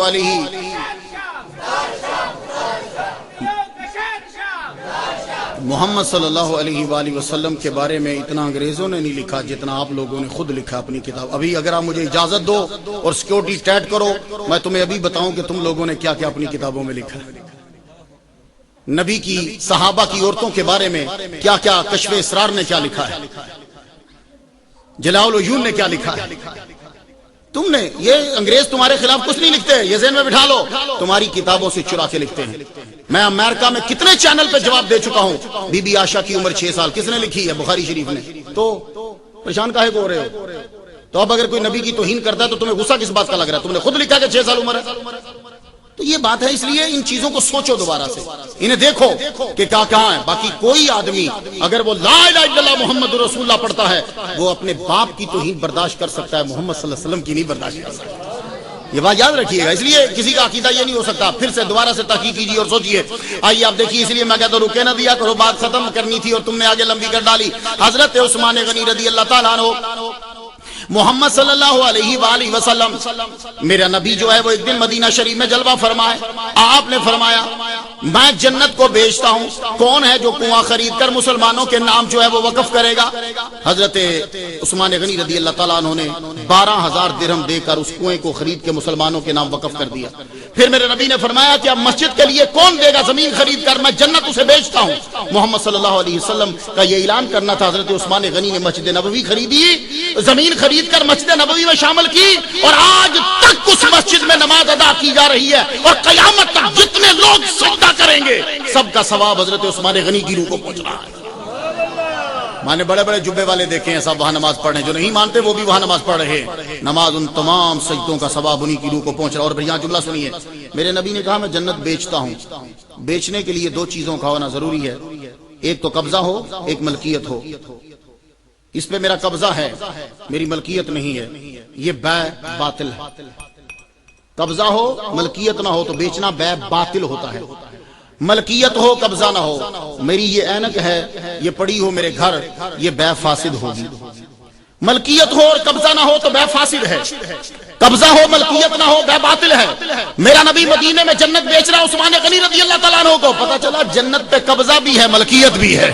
علیہ وآلہ وسلم کے بارے میں اتنا انگریزوں نے نہیں لکھا جتنا آپ لوگوں نے خود لکھا اپنی کتاب. ابھی اگر آپ مجھے اجازت دو اور سیکیورٹی ٹائٹ کرو، میں تمہیں ابھی بتاؤں کہ تم لوگوں نے کیا کیا اپنی کتابوں میں لکھا. نبی کی، صحابہ کی عورتوں کے بارے میں کیا کیا، کشف اسرار نے کیا لکھا ہے، جلاء العیون نے کیا لکھا ہے. تم نے یہ انگریز تمہارے خلاف کچھ نہیں لکھتے، یہ ذہن میں بٹھا لو، تمہاری کتابوں سے چرا کے لکھتے ہیں. میں امریکہ میں کتنے چینل پہ جواب دے چکا ہوں. بی بی عائشہ کی عمر 6 سال کس نے لکھی ہے؟ بخاری شریف نے. تو پریشان کاہے کو ہو رہے ہو؟ تو اب اگر کوئی نبی کی توہین کرتا ہے تو تمہیں غصہ کس بات کا لگ رہا ہے؟ تم نے خود لکھا کہ 6 سال عمر ہے. تو یہ بات ہے، اس لیے ان چیزوں کو سوچو دوبارہ سے، انہیں دیکھو کہ کیا کہاں ہے. باقی کوئی آدمی اگر وہ لا الہ الا اللہ محمد رسول اللہ پڑھتا ہے، وہ اپنے باپ کی توہین برداشت کر سکتا ہے، محمد صلی اللہ علیہ وسلم کی نہیں برداشت کر سکتا. یہ بات یاد رکھیے گا. اس لیے کسی کا عقیدہ یہ نہیں ہو سکتا. پھر سے دوبارہ سے تحقیق کیجیے اور سوچیے. آئیے آپ دیکھیے، اس لیے میں کہتا ہوں رکے نہ دیا کرو، بات ختم کرنی تھی اور تم نے آگے لمبی کر ڈالی. حضرت عثمان غنی رضی اللہ تعالیٰ عنہ، محمد صلی اللہ علیہ وآلہ وسلم، میرا نبی جو ہے وہ ایک دن مدینہ شریف میں جلوہ فرمائے. آپ نے فرمایا میں جنت کو بیچتا ہوں، کون ہے جو کنواں خرید کر مسلمانوں کے نام جو ہے وہ وقف کرے گا؟ حضرت عثمان غنی رضی اللہ تعالیٰ عنہ نے 12,000 درہم دے کر اس کنویں کو خرید کے مسلمانوں کے نام وقف کر دیا. پھر میرے نبی نے فرمایا کہ اب مسجد کے لیے کون دے گا زمین خرید کر؟ میں جنت اسے بیچتا ہوں. محمد صلی اللہ علیہ وسلم کا یہ اعلان کرنا تھا. حضرت عثمان غنی نے مسجد نبوی خریدی، زمین خرید کر مسجد نبوی میں شامل کی، اور آج تک اس مسجد میں نماز ادا کی جا رہی ہے. اور قیامت تک جتنے لوگ سجدہ کریں گے سب کا ثواب حضرت عثمان غنی کی روح کو پہنچ رہا ہے. میں نے بڑے بڑے جبے والے دیکھے ہیں صاحب وہاں نماز پڑھ رہے ہیں، جو نہیں مانتے وہ بھی وہاں نماز پڑھ رہے ہیں. نماز ان تمام سجدوں کا ثواب انہی کی روح کو پہنچ رہا ہے. اور یہاں جملہ سنیے،
میرے نبی نے کہا میں جنت بیچتا ہوں. بیچنے کے لیے دو چیزوں کا ہونا ضروری ہے, ایک تو قبضہ ہو, ایک ملکیت ہو. اس پہ میرا قبضہ ہے, میری ملکیت نہیں ہے, یہ بیع باطل ہے. قبضہ ہو ملکیت نہ ہو تو بیچنا بیع باطل ہوتا ہے. ملکیت ہو قبضہ نہ ہو, میری یہ اینک ہے یہ پڑی ہو میرے گھر, یہ بیع فاسد ہوگی. ملکیت ہو اور قبضہ نہ ہو تو بیع فاسد ہے. قبضہ ہو ملکیت نہ ہو بیع باطل ہے. میرا نبی مدینے میں جنت بیچ رہا, عثمان غنی رضی اللہ تعالیٰ عنہ کو پتا چلا جنت پہ قبضہ بھی ہے ملکیت بھی ہے.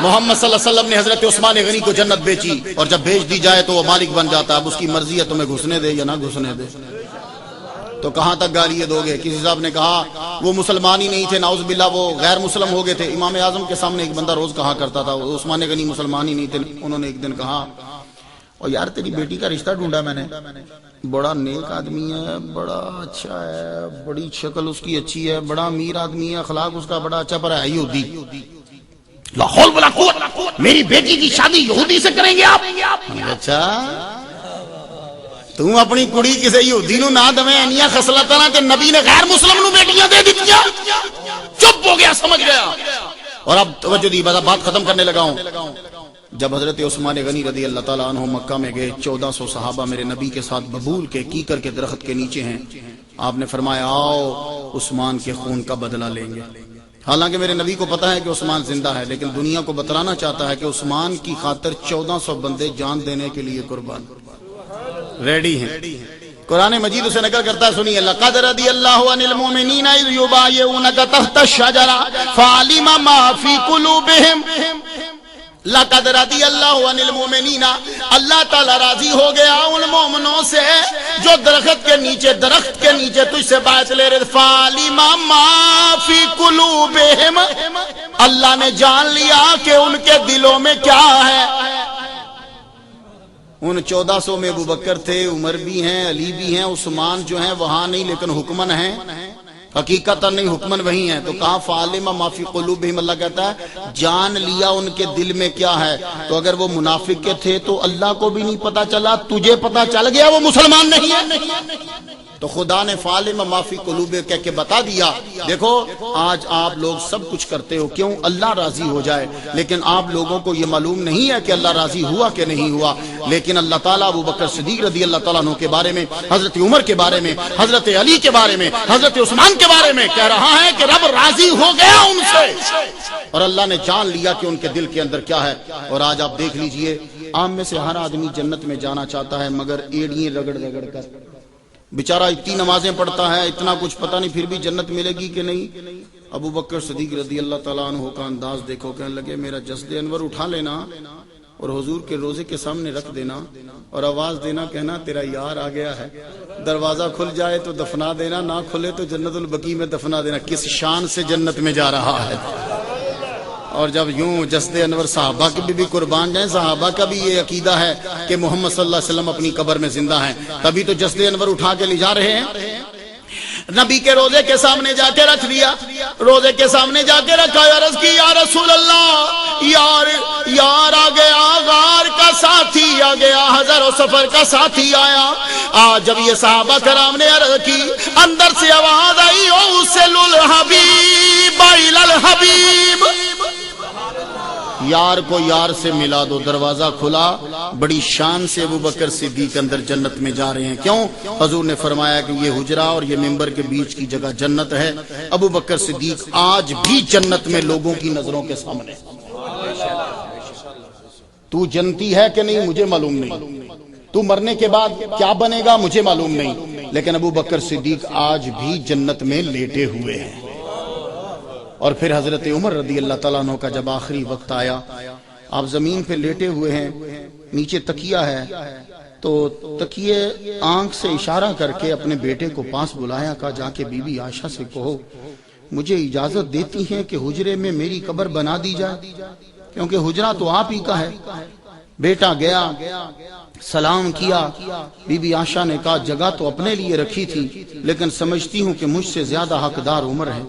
محمد صلی اللہ علیہ وسلم نے حضرت عثمان غنی کو جنت بیچی, اور جب بیچ دی جائے تو وہ مالک بن جاتا. اب اس کی مرضی ہے تمہیں گھسنے دے یا نہ گھسنے دے. تو کہاں تک گالیاں دو گے؟ کسی صاحب نے کہا وہ مسلمان ہی نہیں تھے, نعوذ باللہ وہ غیر مسلم ہو گئے تھے. امام اعظم کے سامنے ایک بندہ روز کہا کرتا تھا عثمان غنی مسلمان ہی نہیں تھے. انہوں نے ایک دن کہا اور یار تیری بیٹی کا رشتہ ڈھونڈا میں نے, بڑا نیک آدمی ہے, بڑا اچھا ہے, بڑی شکل اس کی اچھی ہے, بڑا امیر آدمی ہے, اخلاق اس کا بڑا اچھا, پر ہے یہودی.
لا حول ولا قوت, میری بیٹی کی شادی یہودی سے کریں گے آپ؟
اچھا تم اپنی کڑی کسی یہودی نو نہ دویں انیاں خصلتاں تے نبی نے غیر مسلم نو بیٹیاں دے دتیاں. چپ ہو گیا, سمجھ گیا. اور اب توجہ دی, بات ختم کرنے لگا ہوں. جب حضرت عثمان غنی رضی اللہ تعالیٰ عنہ مکہ میں گئے, 1400 صحابہ میرے نبی کے ساتھ ببول کے کیکر کے درخت کے نیچے ہیں. آپ نے فرمایا آؤ عثمان کے خون کا بدلہ لیں گے. حالانکہ میرے نبی کو پتا ہے کہ عثمان زندہ ہے, لیکن دنیا کو بتلانا چاہتا ہے کہ عثمان کی خاطر 1400 بندے جان دینے کے لیے قربان ریڈی ہیں. قرآن مجید اسے نقل کرتا ہے, سنیے. لقد رضی اللہ عن المؤمنین اذ یبایعونک تحت الشجرہ فعلم ما فی قلوبہم. لقد رضی اللہ عن المؤمنین, اللہ تعالیٰ راضی ہو گیا ان مومنوں سے جو درخت کے نیچے تجھ سے بیعت لے رہے. فعلم ما فی قلوبہم, اللہ نے جان لیا کہ ان کے دلوں میں کیا ہے. ان 1400 میں ابو بکر تھے, عمر بھی ہیں, علی بھی ہیں, عثمان جو ہیں وہاں نہیں لیکن حکمن ہیں, حقیقت نہیں حکمن وہی ہیں. تو کہاں فعلم ما فی قلوبہم, اللہ کہتا ہے جان لیا ان کے دل میں کیا ہے. تو اگر وہ منافق کے تھے تو اللہ کو بھی نہیں پتا چلا, تجھے پتا چل گیا وہ مسلمان نہیں ہے. تو خدا نے فعلم ما فی قلوبہم کہہ کے بتا دیا. دیکھو آج آپ لوگ سب کچھ کرتے ہو کیوں؟ اللہ راضی ہو جائے, لیکن آپ لوگوں کو یہ معلوم نہیں ہے کہ اللہ راضی ہوا کہ نہیں ہوا. لیکن اللہ تعالیٰ ابو بکر صدیق رضی اللہ تعالیٰ عنہ کے بارے میں, حضرت عمر کے بارے میں, حضرت علی کے بارے میں, حضرت عثمان کے بارے میں کہہ رہا ہے کہ رب راضی ہو گیا ان سے, اور اللہ نے جان لیا کہ ان کے دل کے اندر کیا ہے. اور آج آپ دیکھ لیجئے, عام میں سے ہر آدمی جنت میں جانا چاہتا ہے, مگر ایڑیاں رگڑ رگڑ کر بیچارہ اتنی نمازیں پڑھتا ہے, اتنا کچھ پتہ نہیں, پھر بھی جنت ملے گی کہ نہیں. ابو بکر صدیق رضی اللہ تعالیٰ عنہ کا انداز دیکھو, کہنے لگے میرا جسد انور اٹھا لینا اور حضور کے روزے کے سامنے رکھ دینا اور آواز دینا, کہنا تیرا یار آ گیا ہے, دروازہ کھل جائے تو دفنا دینا, نہ کھلے تو جنت البقیع میں دفنا دینا. کس شان سے جنت میں جا رہا ہے. اور جب یوں جسد انور صحابہ کے بھی قربان جائیں, صحابہ کا بھی یہ عقیدہ ہے کہ محمد صلی اللہ علیہ وسلم اپنی قبر میں زندہ ہیں, تبھی تو جسد انور اٹھا کے لے جا رہے ہیں. نبی کے روزے کے سامنے جا کے رکھ دیا, روزے کے سامنے جا کے رکھا, عرض کی یا رسول اللہ, یار آ گیا, غار کا ساتھی آ گیا, حضر و سفر کا ساتھی آیا. آج جب یہ صحابہ کرام نے عرض کی, اندر سے آواز آئی, اوصل الحبیب الی الحبیب, یار کو یار سے ملا دو. دروازہ کھلا, بڑی شان سے ابو بکر صدیق اندر جنت میں جا رہے ہیں. کیوں؟ حضور نے فرمایا کہ یہ حجرہ اور یہ ممبر کے بیچ کی جگہ جنت ہے. ابو بکر صدیق آج بھی جنت میں لوگوں کی نظروں کے سامنے. تو جنتی ہے کہ نہیں مجھے معلوم نہیں, تو مرنے کے بعد کیا بنے گا مجھے معلوم نہیں, لیکن ابو بکر صدیق آج بھی جنت میں لیٹے ہوئے ہیں. اور پھر حضرت عمر رضی اللہ تعالیٰ عنہ کا جب آخری وقت آیا, آپ زمین پہ لیٹے ہوئے ہیں, نیچے تکیہ ہے, تو تکیے آنکھ سے اشارہ کر کے اپنے بیٹے کو پاس بلایا, کہا جا کے بی بی عائشہ سے کہو مجھے اجازت دیتی ہیں کہ حجرے میں میری قبر بنا دی جائے, کیونکہ حجرہ تو آپ ہی کا ہے. بیٹا گیا، سلام کیا، بی بی عائشہ نے کہا جگہ تو اپنے لیے رکھی تھی لیکن سمجھتی ہوں کہ مجھ سے زیادہ حقدار عمر ہے،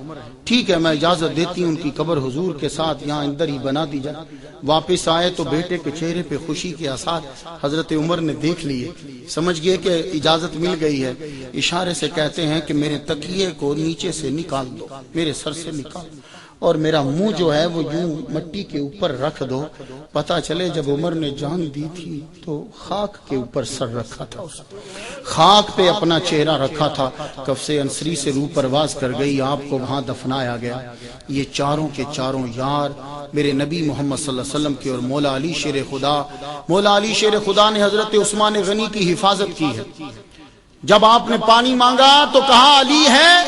ٹھیک ہے میں اجازت دیتی ہوں ان کی قبر حضور کے ساتھ یہاں اندر ہی بنا دی جائے۔ واپس آئے تو بیٹے کے چہرے پہ خوشی کے آثار حضرت عمر نے دیکھ لیے، سمجھ گئے کہ اجازت مل گئی ہے، اشارے سے کہتے ہیں کہ میرے تکیے کو نیچے سے نکال دو، میرے سر سے نکال دو، اور میرا منہ جو ہے وہ یوں مٹی کے اوپر رکھ دو، پتہ چلے جب عمر نے جان دی تھی تو خاک کے اوپر سر رکھا تھا، اس خاک پہ اپنا چہرہ رکھا تھا، کفس انصری سے روح پرواز کر گئی، آپ کو وہاں دفنایا گیا۔ یہ چاروں کے چاروں یار میرے نبی محمد صلی اللہ علیہ وسلم کے اور مولا علی شیر خدا، مولا علی شیر خدا نے حضرت عثمان غنی کی حفاظت کی ہے۔ جب آپ نے پانی مانگا تو کہا علی ہے،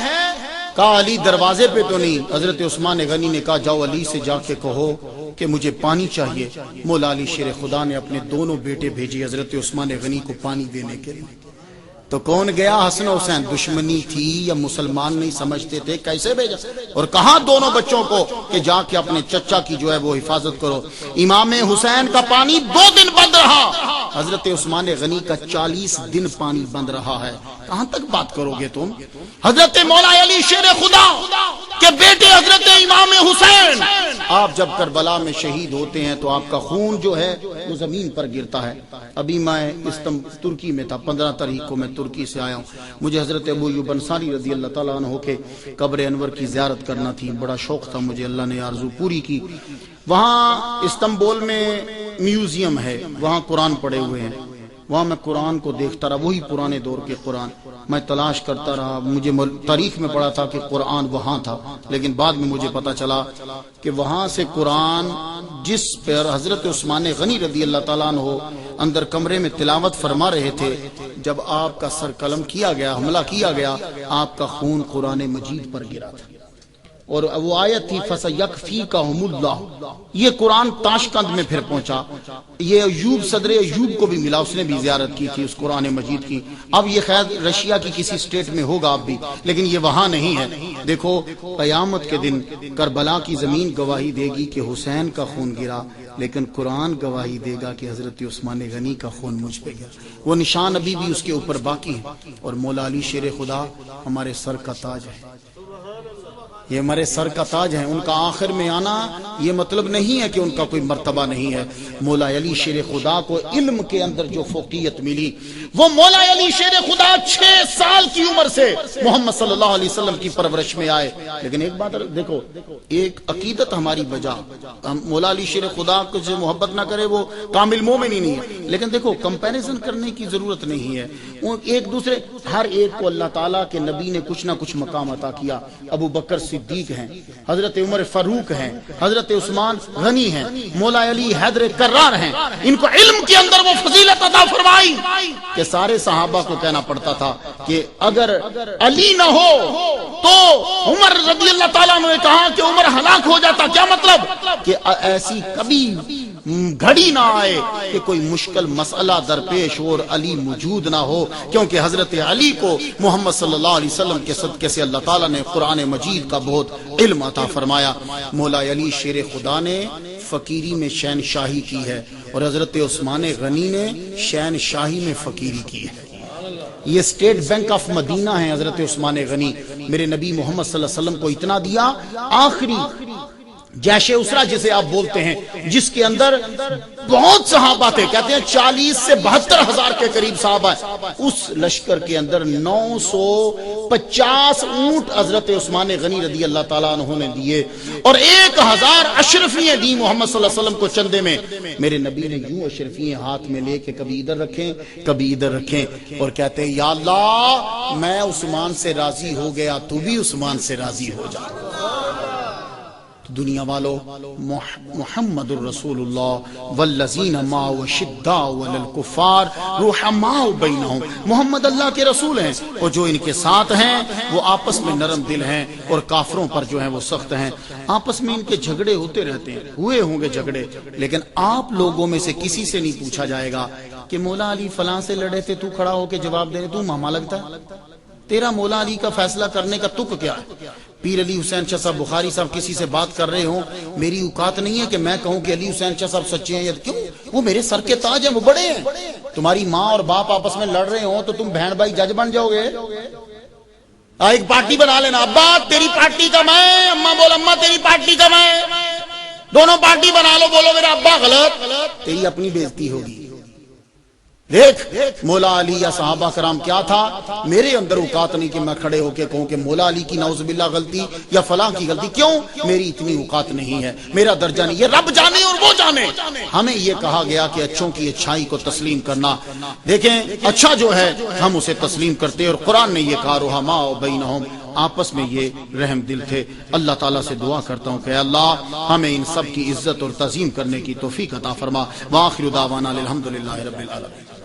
کہا علی دروازے پہ تو نہیں، حضرت عثمان غنی نے کہا جاؤ علی سے جا کے کہو کہ مجھے پانی چاہیے۔ مولا علی شیر خدا نے اپنے دونوں بیٹے بھیجے حضرت عثمان غنی کو پانی دینے کے لیے، تو کون گیا؟ حسن حسین۔ دشمنی تھی یا مسلمان نہیں سمجھتے تھے، کیسے بھیجا؟ اور کہاں دونوں بچوں کو کہ جا کے اپنے چچا کی جو ہے وہ حفاظت کرو۔ امام حسین کا پانی 2 دن بند رہا، حضرت عثمان غنی کا 40 دن پانی بند رہا ہے، کہاں تک بات کرو گے تم؟ حضرت مولا علی شیر خدا کے بیٹے حضرت امام حسین، آپ جب کربلا میں شہید ہوتے ہیں تو آپ کا خون جو ہے وہ زمین پر گرتا ہے۔ ابھی میں ترکی میں تھا، 15 تاریخ کو میں ترکی سے آیا ہوں، مجھے حضرت ابو ایوب انصاری رضی اللہ تعالیٰ عنہ کے قبر انور کی زیارت کرنا تھی، بڑا شوق تھا مجھے، اللہ نے آرزو پوری کی۔ وہاں استنبول میں میوزیم ہے، وہاں قرآن پڑے ہوئے ہیں، وہاں میں قرآن کو دیکھتا رہا، وہی پرانے دور کے قرآن میں تلاش کرتا رہا۔ مجھے تاریخ میں پڑھا تھا کہ قرآن وہاں تھا، لیکن بعد میں مجھے پتا چلا کہ وہاں سے قرآن جس پر حضرت عثمان غنی رضی اللہ تعالیٰ عنہ اندر کمرے میں تلاوت فرما رہے تھے، جب آپ کا سر قلم کیا گیا، حملہ کیا گیا، آپ کا خون قرآن مجید پر گرا تھا، اور وہ آیت تھی فَسَيَكْفِيكَهُمُ اللَّهُ۔ یہ قرآن تاشقند میں پھر پہنچا، یہ ایوب صدر ایوب کو بھی ملا، اس نے بھی زیارت کی تھی اس قرآن مجید کی۔ اب یہ خیر رشیا کی کسی سٹیٹ میں ہوگا اب بھی، لیکن یہ وہاں نہیں ہے۔ دیکھو قیامت کے دن کربلا کی زمین گواہی دے گی کہ حسین کا خون گرا، لیکن قرآن گواہی دے گا کہ حضرت عثمان غنی کا خون مجھ پہ گیا، وہ نشان ابھی بھی اس کے اوپر باقی ہے۔ اور مولا علی شیر خدا ہمارے سر کا تاج ہے، یہ ہمارے سر کا تاج ہے، ان کا آخر میں آنا یہ مطلب نہیں ہے کہ ان کا کوئی مرتبہ نہیں ہے۔ مولا علی شیر خدا کو علم کے اندر جو فوقیت ملی، وہ مولا علی شیر خدا 6 سال کی عمر سے محمد صلی اللہ علیہ وسلم کی پرورش میں آئے۔ لیکن ایک بات دیکھو، ایک عقیدت ہماری بجا، ہم مولا علی شیر خدا کو جو محبت نہ کرے وہ کامل مومن ہی نہیں ہے، لیکن دیکھو کمپیریزن کرنے کی ضرورت نہیں ہے، ایک دوسرے ہر ایک کو اللہ تعالیٰ کے نبی نے کچھ نہ کچھ مقام عطا کیا۔ ابو بکر صدیق ہیں، حضرت عمر فاروق ہیں، حضرت عثمان غنی ہیں، مولا علی حیدر کرار ہیں، ان کو علم کے اندر وہ فضیلت عطا فرمائی کہ سارے صحابہ کو کہنا پڑتا تھا کہ اگر علی نہ ہو تو عمر رضی اللہ تعالیٰ نے کہا کہ عمر ہلاک ہو جاتا۔ کیا مطلب؟ کہ ایسی کبھی گھڑی نہ آئے کہ کوئی مشکل مسئلہ درپیش ہو اور علی موجود نہ ہو، کیونکہ حضرت علی کو محمد صلی اللہ علیہ وسلم کے صدقے سے اللہ تعالیٰ نے قرآن مجید کا بہت علم عطا فرمایا۔ مولا علی شیر خدا نے فقیری میں شہنشاہی کی ہے، اور حضرت عثمان غنی نے شہنشاہی میں فقیری کی ہے۔ یہ اسٹیٹ بینک آف مدینہ ہے حضرت عثمان غنی، میرے نبی محمد صلی اللہ علیہ وسلم کو اتنا دیا، آخری جیش اسرا جسے آپ بولتے ہیں، جس کے اندر بہت صحابہ تھے، کہتے ہیں 40 سے 72 ہزار کے قریب صحابہ ہیں، اس لشکر کے اندر 950 اونٹ حضرت عثمان غنی رضی اللہ تعالیٰ عنہ نے دیے، اور 1000 اشرفیاں دی محمد صلی اللہ علیہ وسلم کو چندے میں۔ میرے نبی نے یوں اشرفیاں ہاتھ میں لے کے کبھی ادھر رکھیں کبھی ادھر رکھیں، اور کہتے ہیں یا اللہ میں عثمان سے راضی ہو گیا، تو بھی عثمان سے راضی ہو جا۔ دنیا والو، محمد الرسول اللہ والذین معه شداء علی الکفار رحماء بینہم، محمد اللہ کے رسول ہیں، اور جو ان کے ساتھ ہیں وہ آپس میں نرم دل ہیں، اور کافروں پر جو ہیں وہ سخت ہیں۔ آپس میں ان کے جھگڑے ہوتے رہتے ہیں، ہوئے ہوں گے جھگڑے، لیکن آپ لوگوں میں سے کسی سے نہیں پوچھا جائے گا کہ مولا علی فلاں سے لڑے تھے، تو کھڑا ہو کے جواب دے رہے، تو ماما لگتا ہے، تیرا مولا علی کا فیصلہ کرنے کا تک کیا ہے؟ پیر علی حسین شاہ صاحب بخاری صاحب کسی سے بات کر رہے ہوں، میری اوقات نہیں ہے کہ میں کہوں کہ علی حسین شاہ صاحب سچے ہیں یا کیوں؟ وہ میرے سر کے تاج ہیں، وہ بڑے ہیں۔ تمہاری ماں اور باپ آپس میں لڑ رہے ہوں تو تم بہن بھائی جج بن جاؤ گے؟
ایک پارٹی بنا لینا، ابا تیری پارٹی کا میں، اماں بول اماں تیری پارٹی کا میں، دونوں پارٹی بنا لو، بولو میرا ابا غلط،
تیری اپنی بےزتی ہوگی۔ دیکھ مولا علی یا صحابہ کرام کیا تھا، میرے اندر اوقات نہیں کہ میں کھڑے ہو کے کہوں کہ مولا علی کی نعوذ باللہ غلطی یا فلاں کی غلطی، کیوں؟ میری اتنی اوقات نہیں ہے، میرا درجہ نہیں، یہ رب جانے اور وہ جانے۔ ہمیں یہ کہا گیا کہ اچھوں کی اچھائی کو تسلیم کرنا، دیکھیں اچھا جو ہے ہم اسے تسلیم کرتے، اور قرآن نے یہ کہا رحماء بینہم، آپس میں یہ رحم دل تھے۔ اللہ تعالیٰ سے دعا کرتا ہوں کہ اللہ ہمیں ان سب کی عزت اور تعظیم کرنے کی توفیق عطا فرما۔ وآخر دعوانا الحمدللہ رب العالمین۔